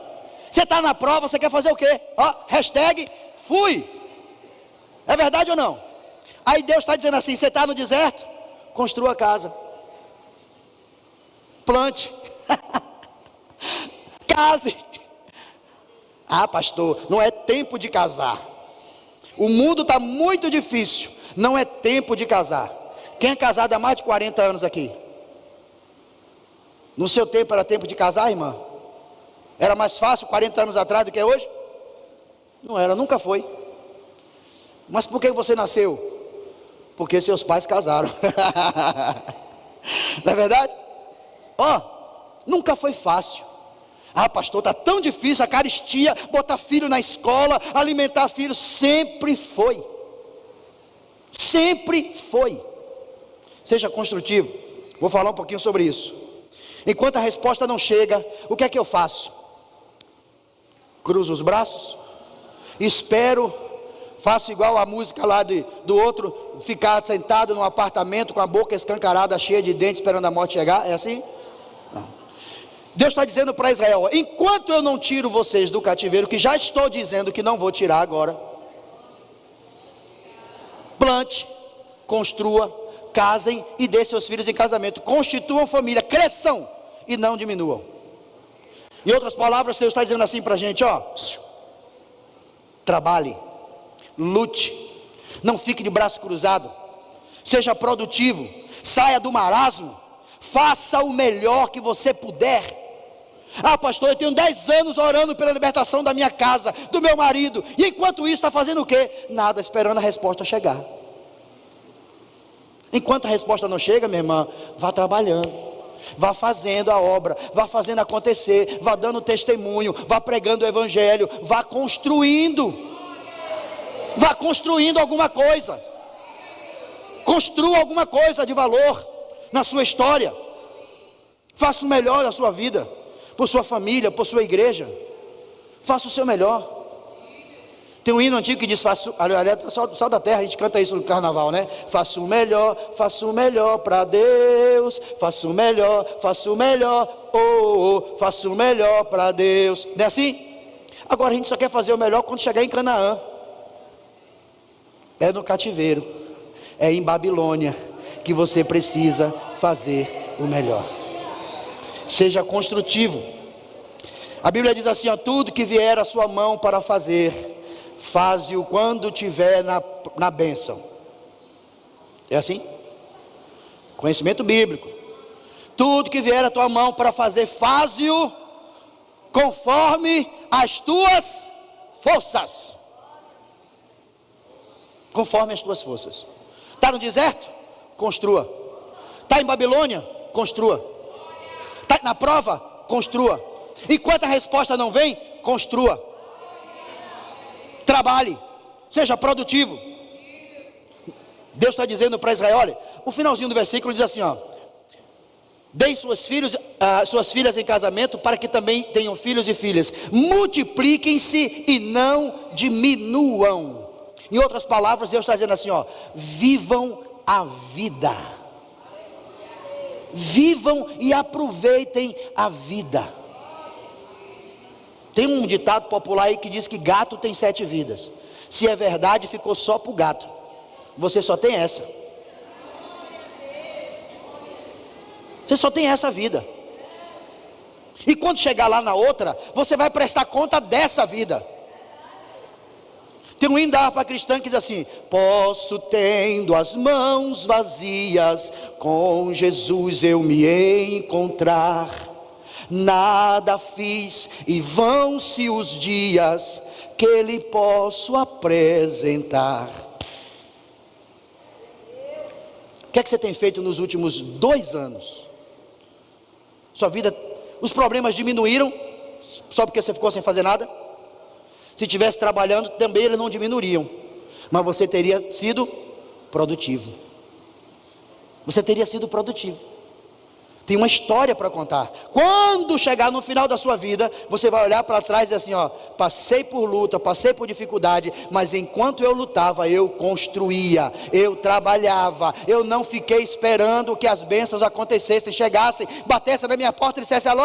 Você está na prova, você quer fazer o quê? Ó, hashtag fui. É verdade ou não? Aí Deus está dizendo assim, você está no deserto? Construa a casa. Plante. Case. Ah, pastor, não é tempo de casar. O mundo está muito difícil. Não é tempo de casar. Quem é casado há mais de 40 anos aqui? No seu tempo era tempo de casar, irmã? Era mais fácil 40 anos atrás do que é hoje? Não era, nunca foi. Mas por que você nasceu? Porque seus pais casaram. Não é verdade? Ó, nunca foi fácil. Ah, pastor, está tão difícil a caristia, botar filho na escola, alimentar filho. Sempre foi. Sempre foi. Seja construtivo. Vou falar um pouquinho sobre isso. Enquanto a resposta não chega, o que é que eu faço? Cruzo os braços, espero, faço igual a música lá do outro, ficar sentado num apartamento com a boca escancarada, cheia de dentes, esperando a morte chegar. É assim? Não. Deus está dizendo para Israel, enquanto eu não tiro vocês do cativeiro, que já estou dizendo que não vou tirar agora, plante, construa, casem e dê seus filhos em casamento, constituam família, cresçam e não diminuam. Em outras palavras, Deus está dizendo assim para a gente, ó, trabalhe, lute, não fique de braço cruzado, seja produtivo, saia do marasmo, faça o melhor que você puder. Ah, pastor, eu tenho 10 anos orando pela libertação da minha casa, do meu marido, e enquanto isso está fazendo o quê? Nada, esperando a resposta chegar. Enquanto a resposta não chega, minha irmã, vá trabalhando, vá fazendo a obra, vá fazendo acontecer, vá dando testemunho, vá pregando o evangelho, vá construindo alguma coisa, construa alguma coisa de valor na sua história, faça o melhor da sua vida, por sua família, por sua igreja, faça o seu melhor. Tem um hino antigo que diz, só da terra a gente canta isso no carnaval, né? Faça o melhor para Deus, faça o melhor, faça o melhor para Deus. Não é assim? Agora a gente só quer fazer o melhor quando chegar em Canaã. É no cativeiro, é em Babilônia que você precisa fazer o melhor. Seja construtivo. A Bíblia diz assim, ó, tudo que vier à sua mão para fazer, faze-o quando tiver na bênção. É assim? Conhecimento bíblico. Tudo que vier à tua mão para fazer, faze-o conforme as tuas forças. Conforme as tuas forças. Está no deserto? Construa. Está em Babilônia? Construa. Está na prova? Construa. Enquanto a resposta não vem, construa. Trabalhe. Seja produtivo. Deus está dizendo para Israel, olha, o finalzinho do versículo diz assim, ó, deem suas filhas em casamento para que também tenham filhos e filhas. Multipliquem-se e não diminuam. Em outras palavras, Deus está dizendo assim, ó, vivam a vida. Vivam e aproveitem a vida. Tem um ditado popular aí que diz que gato tem 7 vidas. Se é verdade, ficou só para o gato. Você só tem essa. Você só tem essa vida. E quando chegar lá na outra, você vai prestar conta dessa vida. Tem um hino da harpa cristã que diz assim: posso, tendo as mãos vazias, com Jesus eu me encontrar. Nada fiz e vão-se os dias que lhe posso apresentar. O que é que você tem feito nos últimos 2 anos? Sua vida, os problemas diminuíram só porque você ficou sem fazer nada? Se estivesse trabalhando, também eles não diminuiriam, mas você teria sido produtivo. Você teria sido produtivo. Tem uma história para contar. Quando chegar no final da sua vida, você vai olhar para trás e dizer assim, ó, passei por luta, passei por dificuldade, mas enquanto eu lutava, eu construía, eu trabalhava, eu não fiquei esperando que as bênçãos acontecessem, chegassem, batessem na minha porta e dissessem: alô,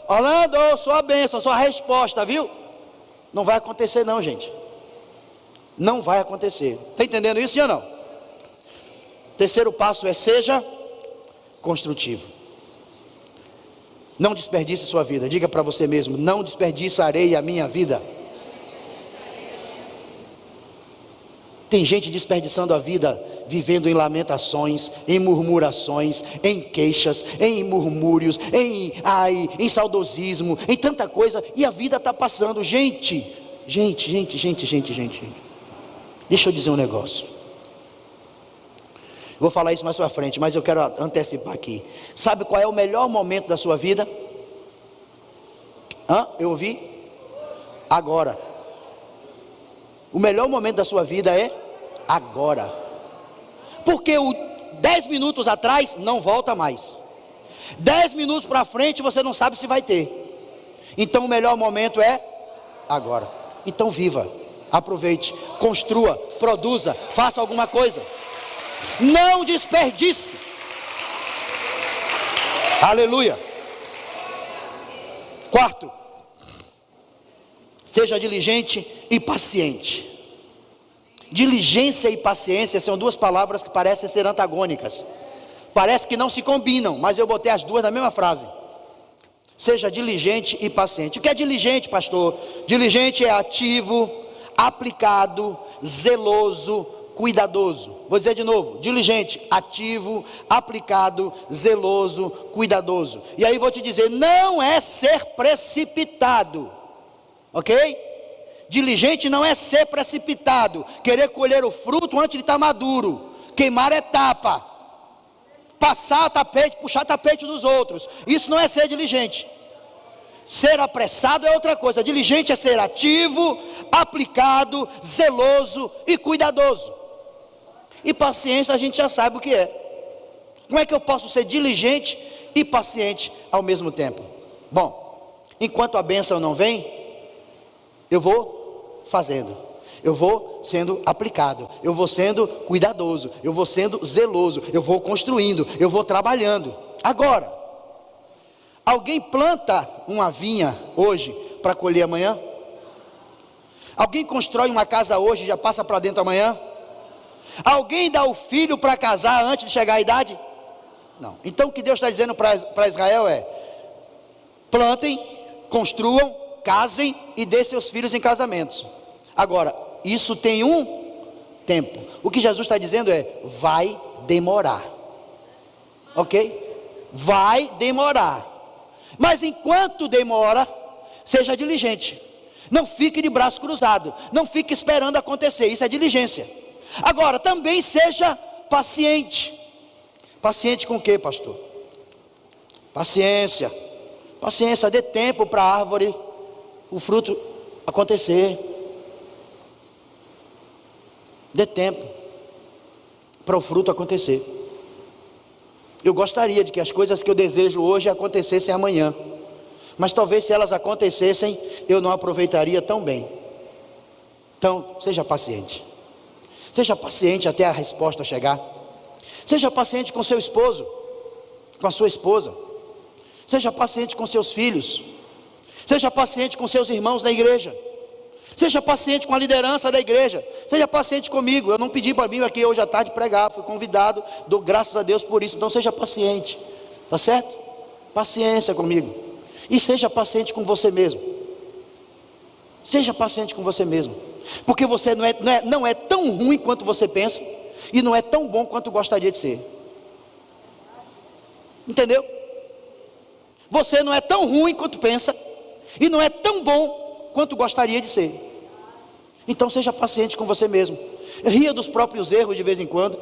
Orlando, sou a bênção, sou a resposta, viu? Não vai acontecer não, gente. Não vai acontecer. Está entendendo isso, sim ou não? Terceiro passo é: seja construtivo. Não desperdice sua vida. Diga para você mesmo: não desperdiçarei a minha vida. Tem gente desperdiçando a vida, vivendo em lamentações, em murmurações, em queixas, em murmúrios, em saudosismo, em tanta coisa, e a vida está passando. Gente, deixa eu dizer um negócio. Vou falar isso mais para frente, mas eu quero antecipar aqui. Sabe qual é o melhor momento da sua vida? Eu ouvi? Agora. O melhor momento da sua vida é agora. Porque 10 minutos atrás não volta mais. 10 minutos para frente você não sabe se vai ter. Então o melhor momento é agora. Então viva, aproveite, construa, produza, faça alguma coisa. Não desperdice. Aleluia. Quarto, seja diligente e paciente. Diligência e paciência são 2 palavras que parecem ser antagônicas. Parece que não se combinam, mas eu botei as 2 na mesma frase. Seja diligente e paciente. O que é diligente, pastor? Diligente é ativo, aplicado, zeloso, cuidadoso. Vou dizer de novo: diligente, ativo, aplicado, zeloso, cuidadoso. E aí vou te dizer: não é ser precipitado, ok? Diligente não é ser precipitado, querer colher o fruto antes de estar maduro, queimar etapa, passar tapete, puxar tapete dos outros. Isso não é ser diligente. Ser apressado é outra coisa. Diligente é ser ativo, aplicado, zeloso e cuidadoso. E paciência a gente já sabe o que é. Como é que eu posso ser diligente e paciente ao mesmo tempo? Bom, enquanto a bênção não vem, eu vou fazendo, eu vou sendo aplicado, eu vou sendo cuidadoso, eu vou sendo zeloso, eu vou construindo, eu vou trabalhando. Agora, alguém planta uma vinha hoje para colher amanhã? Alguém constrói uma casa hoje e já passa para dentro amanhã? Alguém dá o filho para casar antes de chegar à idade? Não. Então o que Deus está dizendo para Israel é: plantem, construam, casem e dê seus filhos em casamentos. Agora, isso tem um tempo. O que Jesus está dizendo é: vai demorar, ok? Vai demorar. Mas enquanto demora, seja diligente. Não fique de braço cruzado, não fique esperando acontecer. Isso é diligência. Agora, também seja paciente. Paciente com o que, pastor? Paciência. Paciência, dê tempo para a árvore, o fruto acontecer. Dê tempo para o fruto acontecer. Eu gostaria de que as coisas que eu desejo hoje acontecessem amanhã, mas talvez se elas acontecessem, eu não aproveitaria tão bem. Então, seja paciente. Seja paciente até a resposta chegar. Seja paciente com seu esposo, com a sua esposa. Seja paciente com seus filhos. Seja paciente com seus irmãos na igreja. Seja paciente com a liderança da igreja. Seja paciente comigo. Eu não pedi para vir aqui hoje à tarde pregar, fui convidado, dou graças a Deus por isso. Então seja paciente, tá certo? Paciência comigo. E seja paciente com você mesmo. Seja paciente com você mesmo. Porque você não é tão ruim quanto você pensa, e não é tão bom quanto gostaria de ser. Entendeu? Você não é tão ruim quanto pensa, e não é tão bom quanto gostaria de ser. Então seja paciente com você mesmo. Ria dos próprios erros de vez em quando.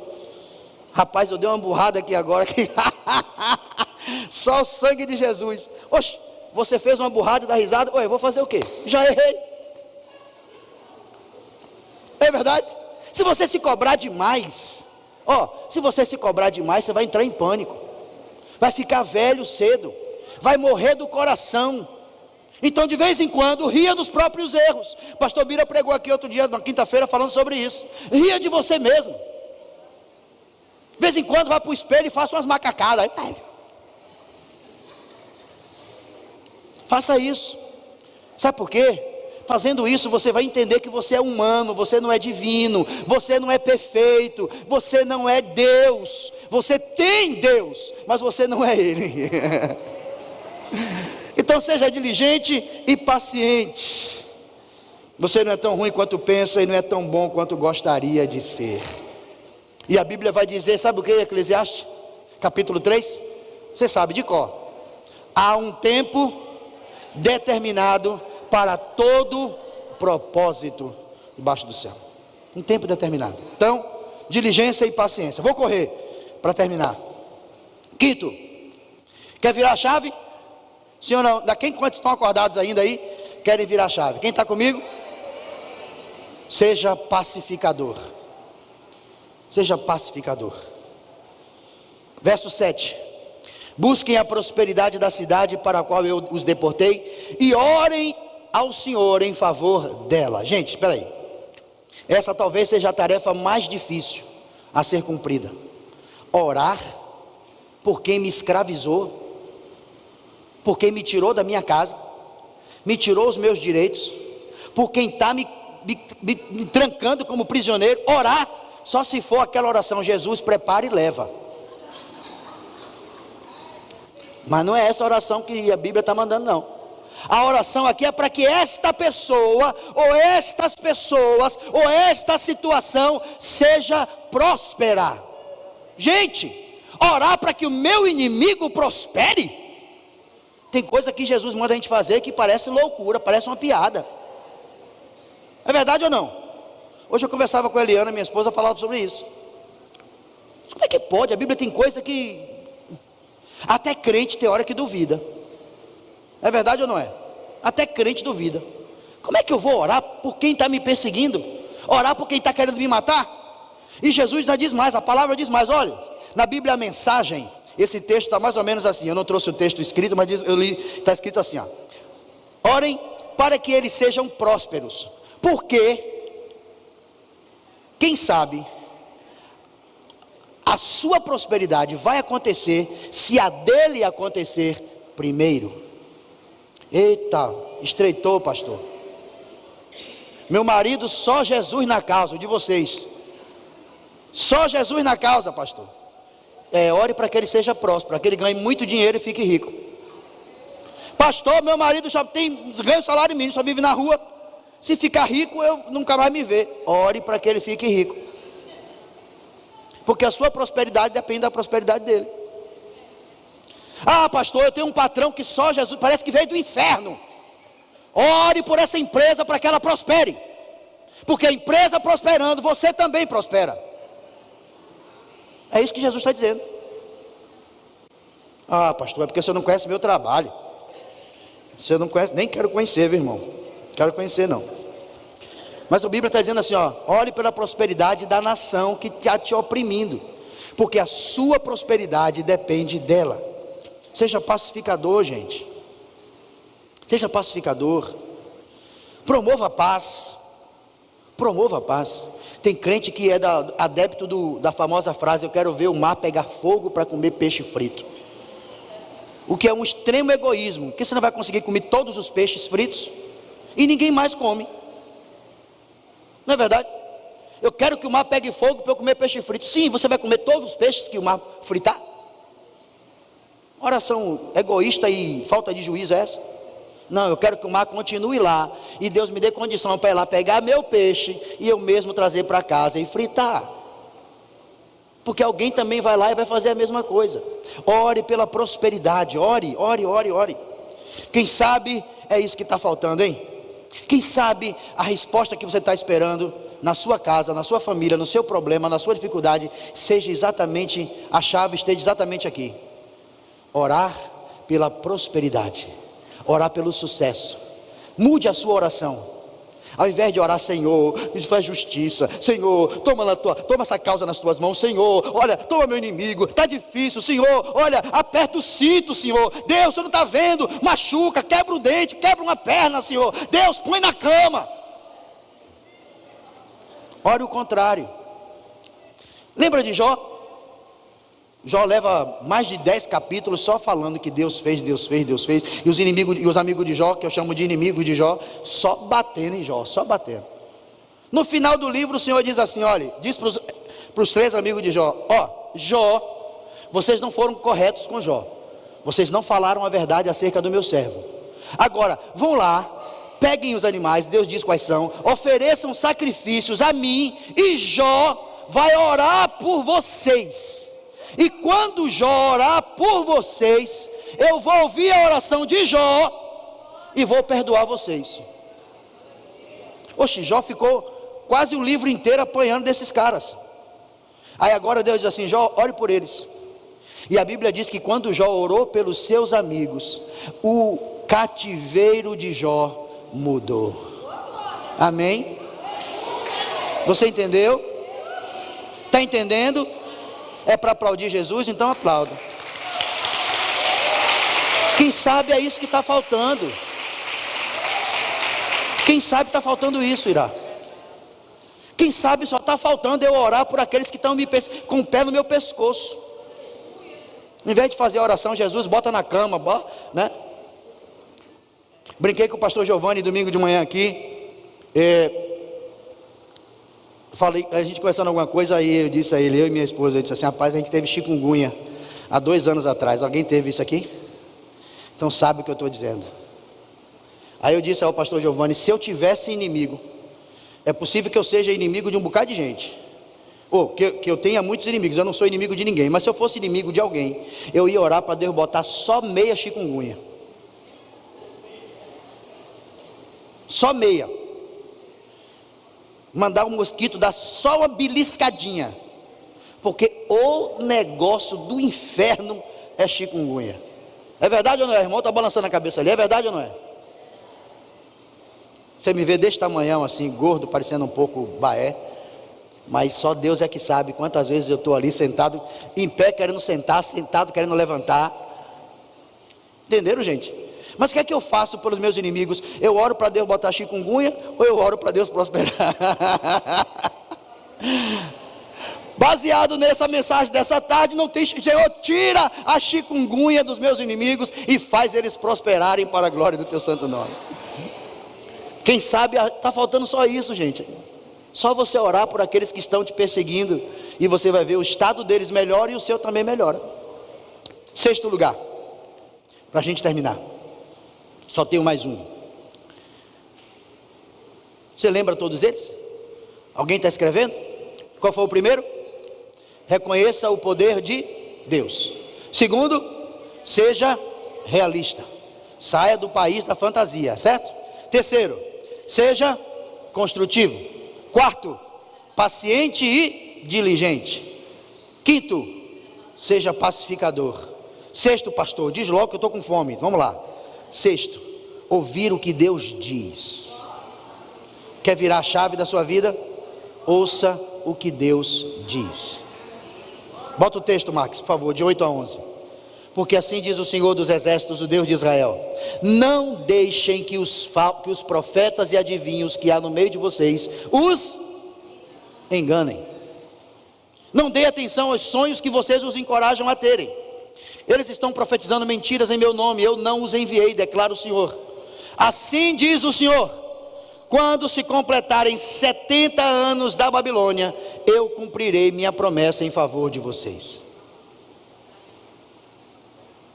Rapaz, eu dei uma burrada aqui agora que só o sangue de Jesus. Oxe, você fez uma burrada e dá risada. Oi, eu vou fazer o quê? Já errei. É verdade? Se você se cobrar demais, se você se cobrar demais, você vai entrar em pânico. Vai ficar velho cedo. Vai morrer do coração. Então de vez em quando ria dos próprios erros. Pastor Bira pregou aqui outro dia, na quinta-feira, falando sobre isso. Ria de você mesmo. De vez em quando vá para o espelho e faça umas macacadas. Faça isso. Sabe por quê? Fazendo isso você vai entender que você é humano. Você não é divino. Você não é perfeito. Você não é Deus. Você tem Deus, mas você não é Ele. Então seja diligente e paciente. Você não é tão ruim quanto pensa, e não é tão bom quanto gostaria de ser. E a Bíblia vai dizer, sabe o que, Eclesiastes? Capítulo 3, você sabe de cor. Há um tempo determinado para todo propósito debaixo do céu. Um tempo determinado. Então, diligência e paciência. Vou correr para terminar. Quinto, quer virar a chave? Sim ou não? Quantos estão acordados ainda aí? Querem virar a chave? Quem está comigo? Seja pacificador. Seja pacificador. Verso 7. Busquem a prosperidade da cidade para a qual eu os deportei, e orem ao Senhor em favor dela. Gente, espera aí. Essa talvez seja a tarefa mais difícil a ser cumprida. Orar por quem me escravizou, por quem me tirou da minha casa, me tirou os meus direitos, por quem está me trancando como prisioneiro. Orar, só se for aquela oração: Jesus, prepara e leva. Mas não é essa oração que a Bíblia está mandando, não. A oração aqui é para que esta pessoa, ou estas pessoas, ou esta situação seja próspera. Gente, orar para que o meu inimigo prospere. Tem coisa que Jesus manda a gente fazer que parece loucura, parece uma piada. É verdade ou não? Hoje eu conversava com a Eliana, minha esposa, falava sobre isso. Como é que pode? A Bíblia tem coisa que até crente tem hora que duvida. É verdade ou não é? Até crente duvida. Como é que eu vou orar por quem está me perseguindo? Orar por quem está querendo me matar? E Jesus ainda diz mais, a palavra diz mais. Olha, na Bíblia a mensagem, esse texto está mais ou menos assim. Eu não trouxe o texto escrito, mas eu li, está escrito assim: orem para que eles sejam prósperos, porque quem sabe a sua prosperidade vai acontecer se a dele acontecer primeiro. Eita, estreitou, pastor. Meu marido, só Jesus na causa, o de vocês. Só Jesus na causa, pastor. Ore para que ele seja próspero, para que ele ganhe muito dinheiro e fique rico. Pastor, meu marido já ganha salário mínimo, só vive na rua. Se ficar rico, eu nunca mais me ver. Ore para que ele fique rico, porque a sua prosperidade depende da prosperidade dele. Ah, pastor, eu tenho um patrão que só Jesus, parece que veio do inferno. Ore por essa empresa para que ela prospere, porque a empresa prosperando, você também prospera. É isso que Jesus está dizendo. Ah, pastor, é porque você não conhece meu trabalho. Você não conhece, nem quero conhecer, meu irmão. Quero conhecer não. Mas a Bíblia está dizendo assim, ore pela prosperidade da nação que está te oprimindo, porque a sua prosperidade depende dela. Seja pacificador, gente. Seja pacificador. Promova a paz. Promova a paz. Tem crente que é adepto da famosa frase: eu quero ver o mar pegar fogo para comer peixe frito. O que é um extremo egoísmo, porque você não vai conseguir comer todos os peixes fritos e ninguém mais come. Não é verdade? Eu quero que o mar pegue fogo para eu comer peixe frito. Sim, você vai comer todos os peixes que o mar fritar? Oração egoísta e falta de juízo é essa? Não, eu quero que o mar continue lá e Deus me dê condição para ir lá pegar meu peixe e eu mesmo trazer para casa e fritar. Porque alguém também vai lá e vai fazer a mesma coisa. Ore pela prosperidade, ore. Quem sabe é isso que está faltando, hein? Quem sabe a resposta que você está esperando na sua casa, na sua família, no seu problema, na sua dificuldade, seja exatamente, a chave esteja exatamente aqui. Orar pela prosperidade, orar pelo sucesso. Mude a sua oração. Ao invés de orar: Senhor, isso faz justiça, Senhor, toma essa causa nas tuas mãos, Senhor, olha, toma meu inimigo, está difícil, Senhor, olha, aperta o cinto, Senhor, Deus, você não está vendo, machuca, quebra o dente, quebra uma perna, Senhor, Deus, põe na cama. Ore o contrário. Lembra de Jó? Jó leva mais de 10 capítulos só falando que Deus fez, e os inimigos e os amigos de Jó, que eu chamo de inimigos de Jó, só batendo em Jó, só batendo. No final do livro o Senhor diz assim: olha, diz para os 3 amigos de Jó: Jó, vocês não foram corretos com Jó, vocês não falaram a verdade acerca do meu servo. Agora, vão lá, peguem os animais, Deus diz quais são, ofereçam sacrifícios a mim, e Jó vai orar por vocês. E quando Jó orar por vocês, eu vou ouvir a oração de Jó e vou perdoar vocês. Oxe, Jó ficou quase o livro inteiro apanhando desses caras. Aí agora Deus diz assim: Jó, ore por eles. E a Bíblia diz que quando Jó orou pelos seus amigos, o cativeiro de Jó mudou. Amém? Você entendeu? Está entendendo? É para aplaudir Jesus? Então aplauda. Quem sabe é isso que está faltando. Quem sabe está faltando isso, Irá. Quem sabe só está faltando eu orar por aqueles que estão com o pé no meu pescoço. Em vez de fazer a oração: Jesus, bota na cama, né? Brinquei com o pastor Giovanni domingo de manhã aqui. Falei, a gente conversando alguma coisa, aí eu disse a ele, eu e minha esposa, eu disse assim: rapaz, a gente teve chikungunya há 2 anos atrás. Alguém teve isso aqui? Então sabe o que eu estou dizendo. Aí eu disse ao pastor Giovanni: se eu tivesse inimigo, é possível que eu seja inimigo de um bocado de gente, ou que eu tenha muitos inimigos. Eu não sou inimigo de ninguém, mas se eu fosse inimigo de alguém, eu ia orar para Deus botar só meia chikungunya. Só meia. Mandar um mosquito dar só uma beliscadinha, porque o negócio do inferno é chikungunya. É verdade ou não é, irmão? Está balançando a cabeça ali, é verdade ou não é? Você me vê deste tamanhão assim, gordo, parecendo um pouco baé, mas só Deus é que sabe quantas vezes eu estou ali sentado, em pé querendo sentar, sentado querendo levantar. Entenderam, gente? Mas o que é que eu faço pelos meus inimigos? Eu oro para Deus botar chikungunya, ou eu oro para Deus prosperar? Baseado nessa mensagem dessa tarde, não tem: Senhor, tira a chikungunya dos meus inimigos e faz eles prosperarem para a glória do teu santo nome. Quem sabe está faltando só isso, gente. Só você orar por aqueles que estão te perseguindo, e você vai ver o estado deles melhora e o seu também melhora. 6º lugar, para a gente terminar. Só tenho mais um. Você lembra todos eles? Alguém está escrevendo? Qual foi o primeiro? Reconheça o poder de Deus. 2º, seja realista. Saia do país da fantasia, certo? 3º, seja construtivo. 4º, paciente e diligente. 5º, seja pacificador. 6º, pastor, diz logo que eu estou com fome. Vamos lá. 6º, ouvir o que Deus diz. Quer virar a chave da sua vida? Ouça o que Deus diz. Bota o texto, Max, por favor, de 8 a 11. Porque assim diz o Senhor dos Exércitos, o Deus de Israel: não deixem que os profetas e adivinhos que há no meio de vocês os enganem. Não dê atenção aos sonhos que vocês os encorajam a terem. Eles estão profetizando mentiras em meu nome, eu não os enviei, declara o Senhor. Assim diz o Senhor: quando se completarem 70 anos da Babilônia, eu cumprirei minha promessa em favor de vocês.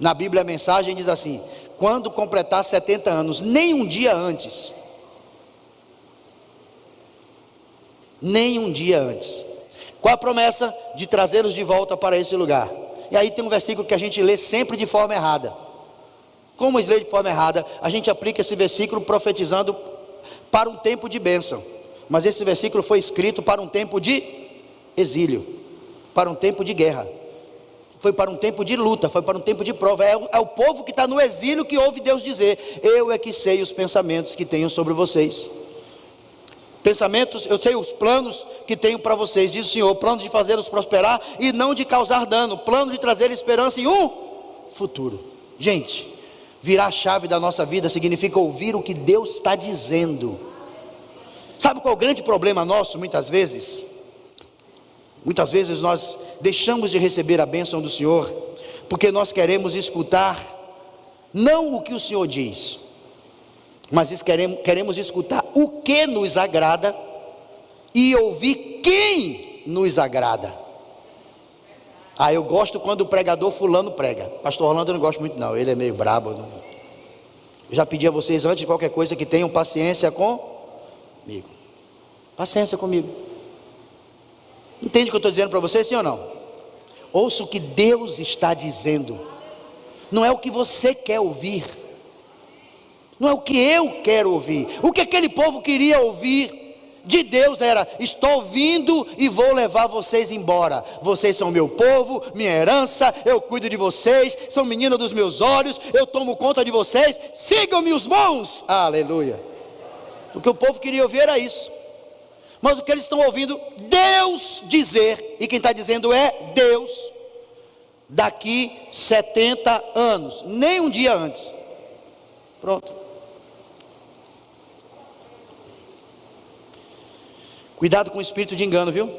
Na Bíblia a mensagem diz assim: quando completar 70 anos, nem um dia antes. Nem um dia antes. Qual a promessa? De trazê-los de volta para esse lugar. E aí tem um versículo que a gente lê sempre de forma errada. Como lê de forma errada, a gente aplica esse versículo profetizando para um tempo de bênção. Mas esse versículo foi escrito para um tempo de exílio, para um tempo de guerra, foi para um tempo de luta, foi para um tempo de prova. É o povo que está no exílio que ouve Deus dizer: eu é que sei os pensamentos que tenho sobre vocês. Pensamentos, eu sei os planos que tenho para vocês, diz o Senhor: plano de fazê-los prosperar e não de causar dano, plano de trazer esperança em um futuro. Gente, virar a chave da nossa vida significa ouvir o que Deus está dizendo. Sabe qual é o grande problema nosso muitas vezes? Muitas vezes nós deixamos de receber a bênção do Senhor, porque nós queremos escutar, não o que o Senhor diz, mas queremos escutar o que nos agrada, e ouvir quem nos agrada. Eu gosto quando o pregador fulano prega. Pastor Orlando eu não gosto muito não, ele é meio brabo. Eu já pedi a vocês antes de qualquer coisa que tenham paciência comigo. Paciência comigo. Entende o que eu estou dizendo para vocês, sim ou não? Ouça o que Deus está dizendo. Não é o que você quer ouvir, não é o que eu quero ouvir. O que aquele povo queria ouvir de Deus era: estou vindo e vou levar vocês embora. Vocês são meu povo, minha herança, eu cuido de vocês, são menina dos meus olhos, eu tomo conta de vocês, sigam-me os bons. Aleluia. O que o povo queria ouvir era isso. Mas o que eles estão ouvindo Deus dizer, e quem está dizendo é Deus: daqui 70 anos, nem um dia antes. Pronto. Cuidado com o espírito de engano, viu?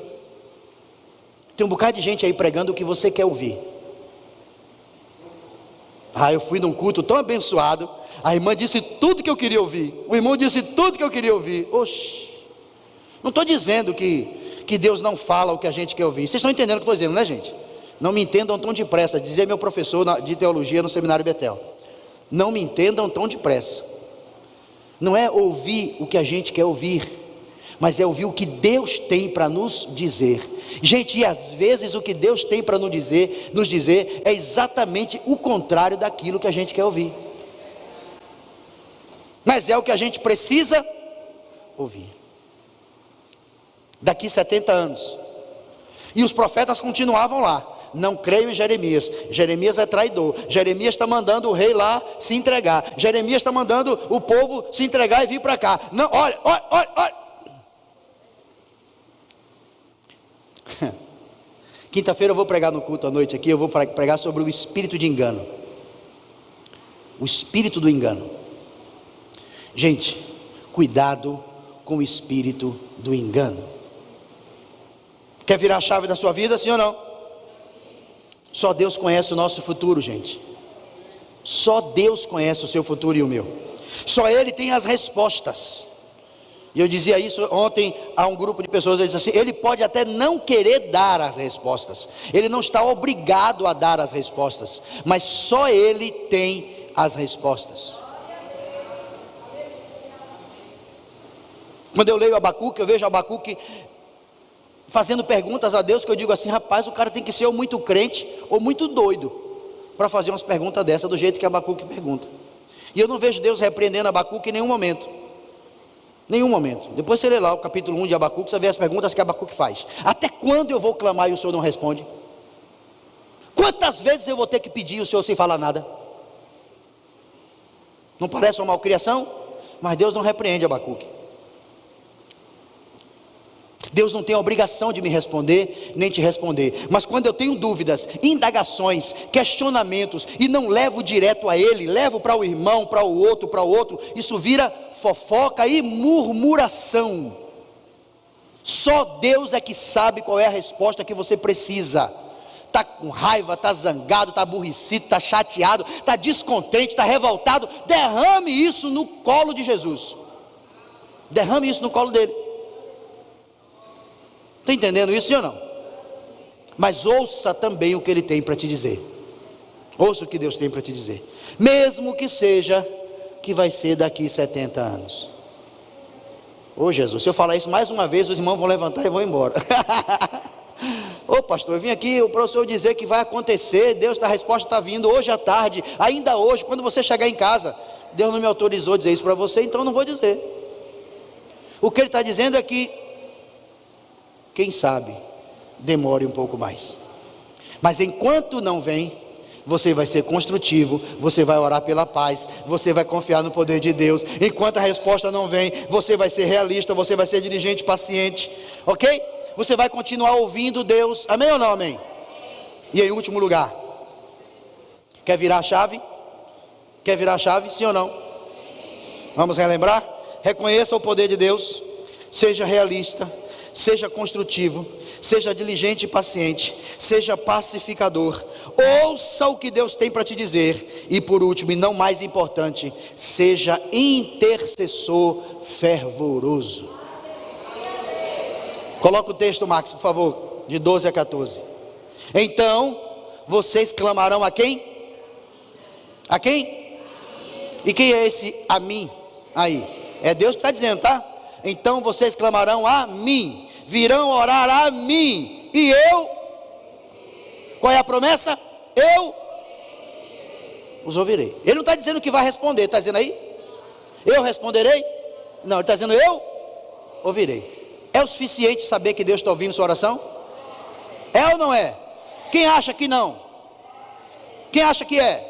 Tem um bocado de gente aí pregando o que você quer ouvir. Eu fui num culto tão abençoado, a irmã disse tudo que eu queria ouvir, o irmão disse tudo que eu queria ouvir. Oxi, não estou dizendo que Deus não fala o que a gente quer ouvir. Vocês estão entendendo o que eu estou dizendo, né, gente? Não me entendam tão depressa, dizia meu professor de teologia no seminário Betel. Não me entendam tão depressa. Não é ouvir o que a gente quer ouvir, mas é ouvir o que Deus tem para nos dizer. Gente, e às vezes o que Deus tem para nos dizer é exatamente o contrário daquilo que a gente quer ouvir, mas é o que a gente precisa ouvir. Daqui 70 anos, e os profetas continuavam lá: não creio em Jeremias, Jeremias é traidor, Jeremias está mandando o rei lá se entregar, Jeremias está mandando o povo se entregar e vir para cá. Não, olha. Quinta-feira eu vou pregar no culto à noite aqui, eu vou pregar sobre o espírito de engano. O espírito do engano. Gente, cuidado com o espírito do engano. Quer virar a chave da sua vida, sim ou não? Só Deus conhece o nosso futuro, gente. Só Deus conhece o seu futuro e o meu. Só Ele tem as respostas. E eu dizia isso ontem a um grupo de pessoas. Eu disse assim: Ele pode até não querer dar as respostas, Ele não está obrigado a dar as respostas, mas só Ele tem as respostas. Quando eu leio Abacuque, eu vejo Abacuque fazendo perguntas a Deus, que eu digo assim: rapaz, o cara tem que ser ou muito crente ou muito doido para fazer umas perguntas dessas do jeito que Abacuque pergunta. E eu não vejo Deus repreendendo Abacuque em nenhum momento. Nenhum momento. Depois você lê lá o capítulo 1 de Abacuque, você vê as perguntas que Abacuque faz. Até quando eu vou clamar e o Senhor não responde? Quantas vezes eu vou ter que pedir e o Senhor sem falar nada? Não parece uma malcriação? Mas Deus não repreende Abacuque. Deus não tem a obrigação de me responder, nem te responder. Mas quando eu tenho dúvidas, indagações, questionamentos, e não levo direto a Ele, levo para o irmão, para o outro, isso vira fofoca e murmuração. Só Deus é que sabe qual é a resposta que você precisa. Está com raiva, está zangado, está aborrecido, está chateado, está descontente, está revoltado. Derrame isso no colo de Jesus. Derrame isso no colo dele. Está entendendo isso, sim ou não? Mas ouça também o que Ele tem para te dizer. Ouça o que Deus tem para te dizer. Mesmo que seja que vai ser daqui 70 anos. Ô Jesus, se eu falar isso mais uma vez, os irmãos vão levantar e vão embora. Ô pastor, eu vim aqui para o senhor dizer que vai acontecer. Deus, a resposta está vindo hoje à tarde. Ainda hoje, quando você chegar em casa. Deus não me autorizou a dizer isso para você, então eu não vou dizer. O que Ele está dizendo é que, quem sabe, demore um pouco mais. Mas enquanto não vem, você vai ser construtivo, você vai orar pela paz, você vai confiar no poder de Deus. Enquanto a resposta não vem, você vai ser realista, você vai ser diligente, paciente, ok? Você vai continuar ouvindo Deus, amém ou não amém? E em último lugar, quer virar a chave? Quer virar a chave, sim ou não? Vamos relembrar? Reconheça o poder de Deus, seja realista, seja construtivo, seja diligente e paciente, seja pacificador, ouça o que Deus tem para te dizer, e por último e não mais importante, seja intercessor fervoroso. Coloca o texto, Max, por favor, de 12 a 14. Então, vocês clamarão a quem? A quem? E quem é esse a mim? Aí, é Deus que está dizendo, tá? Então vocês clamarão a mim, virão orar a mim, e eu, qual é a promessa? Eu os ouvirei. Ele não está dizendo que vai responder, está dizendo aí? Eu responderei? Não, ele está dizendo eu ouvirei. É o suficiente saber que Deus está ouvindo sua oração? É ou não é? Quem acha que não? Quem acha que é?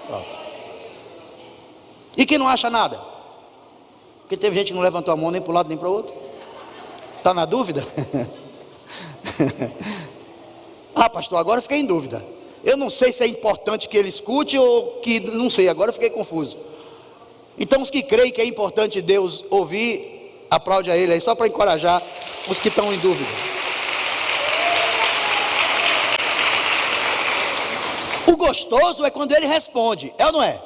Pronto. E quem não acha nada? Porque teve gente que não levantou a mão nem para um lado nem para o outro. Está na dúvida? Ah, pastor, agora eu fiquei em dúvida. Eu não sei se é importante que ele escute ou que, não sei, agora eu fiquei confuso. Então os que creem que é importante Deus ouvir, aplaude a ele aí, só para encorajar os que estão em dúvida. O gostoso é quando ele responde, é ou não é?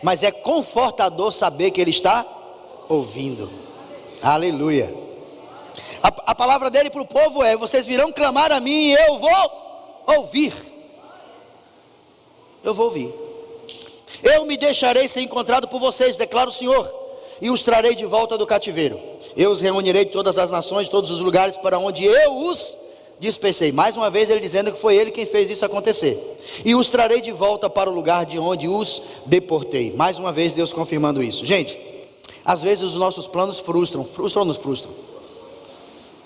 Mas é confortador saber que ele está ouvindo. Aleluia. A palavra dele para o povo é: vocês virão clamar a mim e eu vou ouvir. Eu vou ouvir. Eu me deixarei ser encontrado por vocês, declara o Senhor, e os trarei de volta do cativeiro. Eu os reunirei de todas as nações, de todos os lugares para onde eu os dispersei. Mais uma vez ele dizendo que foi ele quem fez isso acontecer. E os trarei de volta para o lugar de onde os deportei. Mais uma vez Deus confirmando isso. Gente, às vezes os nossos planos frustram ou nos frustram?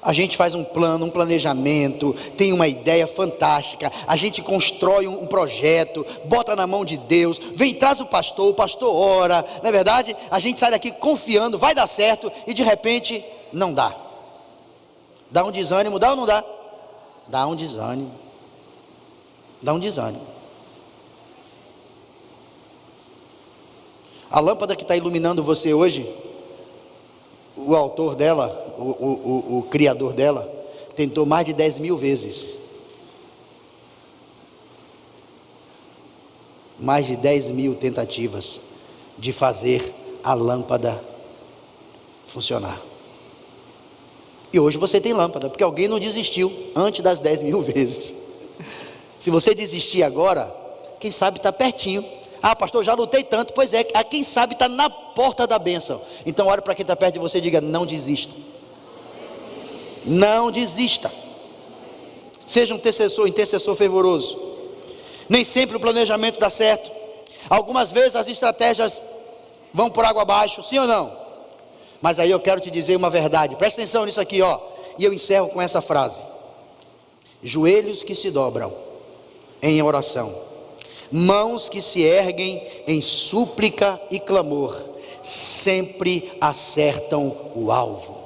A gente faz um plano, um planejamento, tem uma ideia fantástica, a gente constrói um projeto, bota na mão de Deus, vem, traz o pastor ora, não é verdade? A gente sai daqui confiando, vai dar certo, e de repente, não dá. Dá um desânimo, dá ou não dá? Dá um desânimo. Dá um desânimo. A lâmpada que está iluminando você hoje, o autor dela, o criador dela, tentou mais de 10.000 vezes. Mais de 10.000 tentativas de fazer a lâmpada funcionar. E hoje você tem lâmpada, porque alguém não desistiu antes das 10.000 vezes. Se você desistir agora, quem sabe está pertinho. Ah, pastor, já lutei tanto. Pois é, quem sabe está na porta da bênção. Então olhe para quem está perto de você e diga: não desista. Não desista. Seja um intercessor fervoroso. Nem sempre o planejamento dá certo. Algumas vezes as estratégias vão por água abaixo, sim ou não? Mas aí eu quero te dizer uma verdade. Presta atenção nisso aqui, ó. E eu encerro com essa frase: joelhos que se dobram em oração, mãos que se erguem em súplica e clamor, sempre acertam o alvo.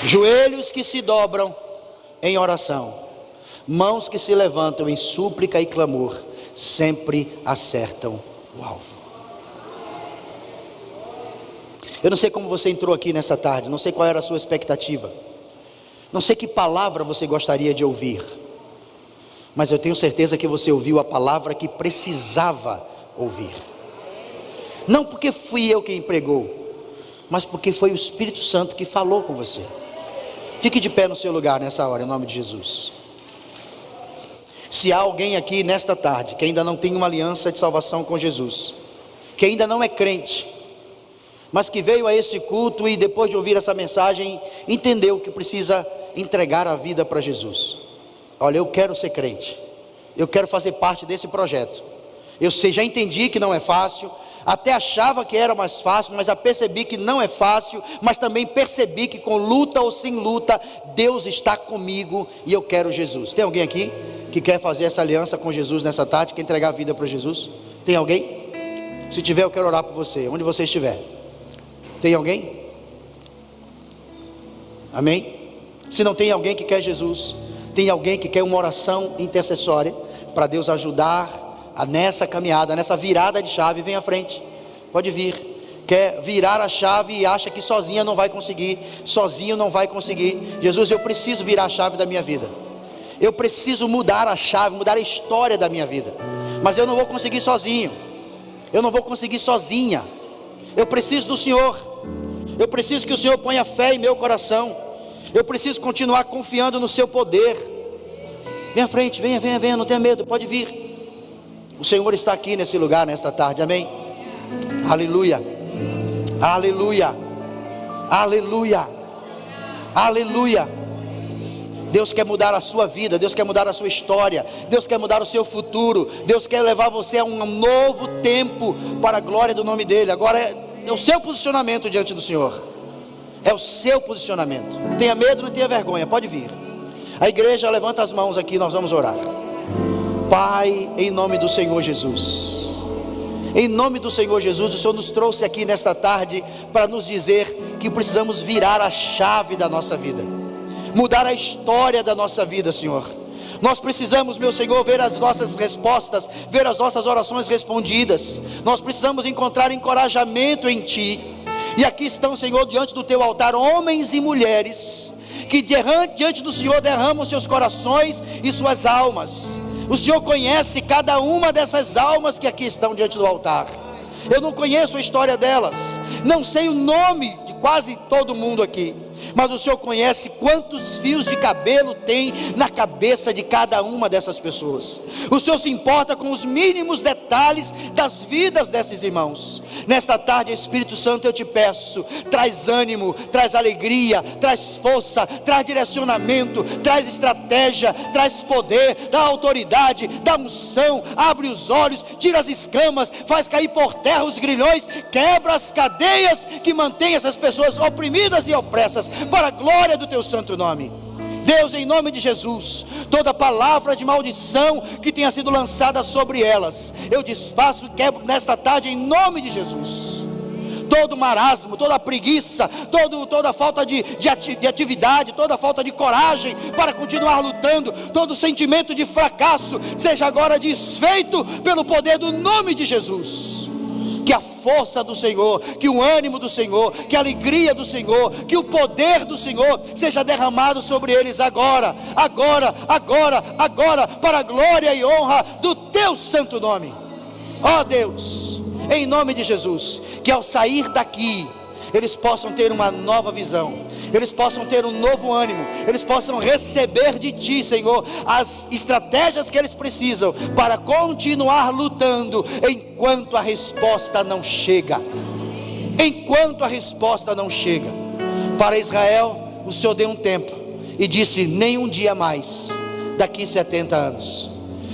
Joelhos que se dobram em oração, mãos que se levantam em súplica e clamor, sempre acertam o alvo. Eu não sei como você entrou aqui nessa tarde, não sei qual era a sua expectativa, não sei que palavra você gostaria de ouvir, mas eu tenho certeza que você ouviu a palavra que precisava ouvir. Não porque fui eu quem pregou, mas porque foi o Espírito Santo que falou com você. Fique de pé no seu lugar nessa hora, em nome de Jesus. Se há alguém aqui nesta tarde que ainda não tem uma aliança de salvação com Jesus, que ainda não é crente, mas que veio a esse culto e depois de ouvir essa mensagem, entendeu que precisa entregar a vida para Jesus. Olha, eu quero ser crente, eu quero fazer parte desse projeto. Eu sei, já entendi que não é fácil, até achava que era mais fácil, mas já percebi que não é fácil, mas também percebi que com luta ou sem luta, Deus está comigo e eu quero Jesus. Tem alguém aqui que quer fazer essa aliança com Jesus nessa tarde, quer entregar a vida para Jesus? Tem alguém? Se tiver, eu quero orar por você, onde você estiver. Tem alguém? Amém? Se não tem alguém que quer Jesus, tem alguém que quer uma oração intercessória para Deus ajudar nessa caminhada, nessa virada de chave, vem à frente, pode vir. Quer virar a chave e acha que sozinho não vai conseguir, Jesus, eu preciso virar a chave da minha vida, eu preciso mudar a chave, mudar a história da minha vida, mas eu não vou conseguir sozinho, eu não vou conseguir sozinha, eu preciso do Senhor, eu preciso que o Senhor ponha fé em meu coração, eu preciso continuar confiando no seu poder. Vem à frente, venha, não tenha medo, pode vir. O Senhor está aqui nesse lugar, nesta tarde, amém? Aleluia, aleluia, aleluia, aleluia. Deus quer mudar a sua vida, Deus quer mudar a sua história, Deus quer mudar o seu futuro, Deus quer levar você a um novo tempo para a glória do nome dEle. Agora é o seu posicionamento diante do Senhor, é o seu posicionamento. Não tenha medo, não tenha vergonha, pode vir. A igreja levanta as mãos aqui, nós vamos orar. Pai, em nome do Senhor Jesus, em nome do Senhor Jesus, o Senhor nos trouxe aqui nesta tarde para nos dizer que precisamos virar a chave da nossa vida, mudar a história da nossa vida, Senhor. Nós precisamos, meu Senhor, ver as nossas respostas, ver as nossas orações respondidas. Nós precisamos encontrar encorajamento em Ti. E aqui estão, Senhor, diante do Teu altar, homens e mulheres que diante do Senhor derramam seus corações e suas almas. O Senhor conhece cada uma dessas almas que aqui estão diante do altar. Eu não conheço a história delas, não sei o nome de quase todo mundo aqui, mas o Senhor conhece quantos fios de cabelo tem na cabeça de cada uma dessas pessoas. O Senhor se importa com os mínimos detalhes das vidas desses irmãos. Nesta tarde, Espírito Santo, eu te peço, traz ânimo, traz alegria, traz força, traz direcionamento, traz estratégia, traz poder, dá autoridade, dá unção, abre os olhos, tira as escamas, faz cair por terra os grilhões, quebra as cadeias que mantêm essas pessoas oprimidas e opressas, para a glória do teu santo nome. Deus, em nome de Jesus, toda palavra de maldição que tenha sido lançada sobre elas, eu desfaço e quebro nesta tarde em nome de Jesus. Todo marasmo, toda preguiça, toda falta de atividade, toda falta de coragem para continuar lutando, todo sentimento de fracasso, seja agora desfeito pelo poder do nome de Jesus. Que a força do Senhor, que o ânimo do Senhor, que a alegria do Senhor, que o poder do Senhor seja derramado sobre eles agora, para a glória e honra do teu santo nome. Ó Deus, em nome de Jesus, que ao sair daqui, eles possam ter uma nova visão, eles possam ter um novo ânimo, eles possam receber de Ti, Senhor, as estratégias que eles precisam para continuar lutando enquanto a resposta não chega. Enquanto a resposta não chega. Para Israel, o Senhor deu um tempo e disse: nem um dia mais, daqui 70 anos.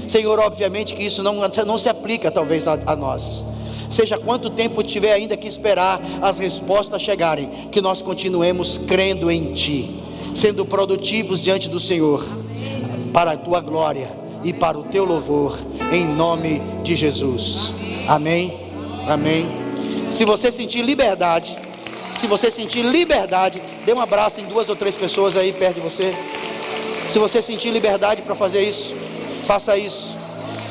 Senhor, obviamente que isso não se aplica talvez a nós. Seja quanto tempo tiver ainda que esperar as respostas chegarem, que nós continuemos crendo em Ti, sendo produtivos diante do Senhor, para a Tua glória e para o Teu louvor, em nome de Jesus. Amém, amém. Se você sentir liberdade, Se você sentir liberdade, dê um abraço em 2 ou 3 pessoas aí perto de você. Se você sentir liberdade para fazer isso, faça isso.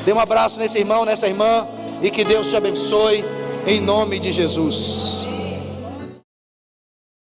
Dê um abraço nesse irmão, nessa irmã, e que Deus te abençoe, em nome de Jesus.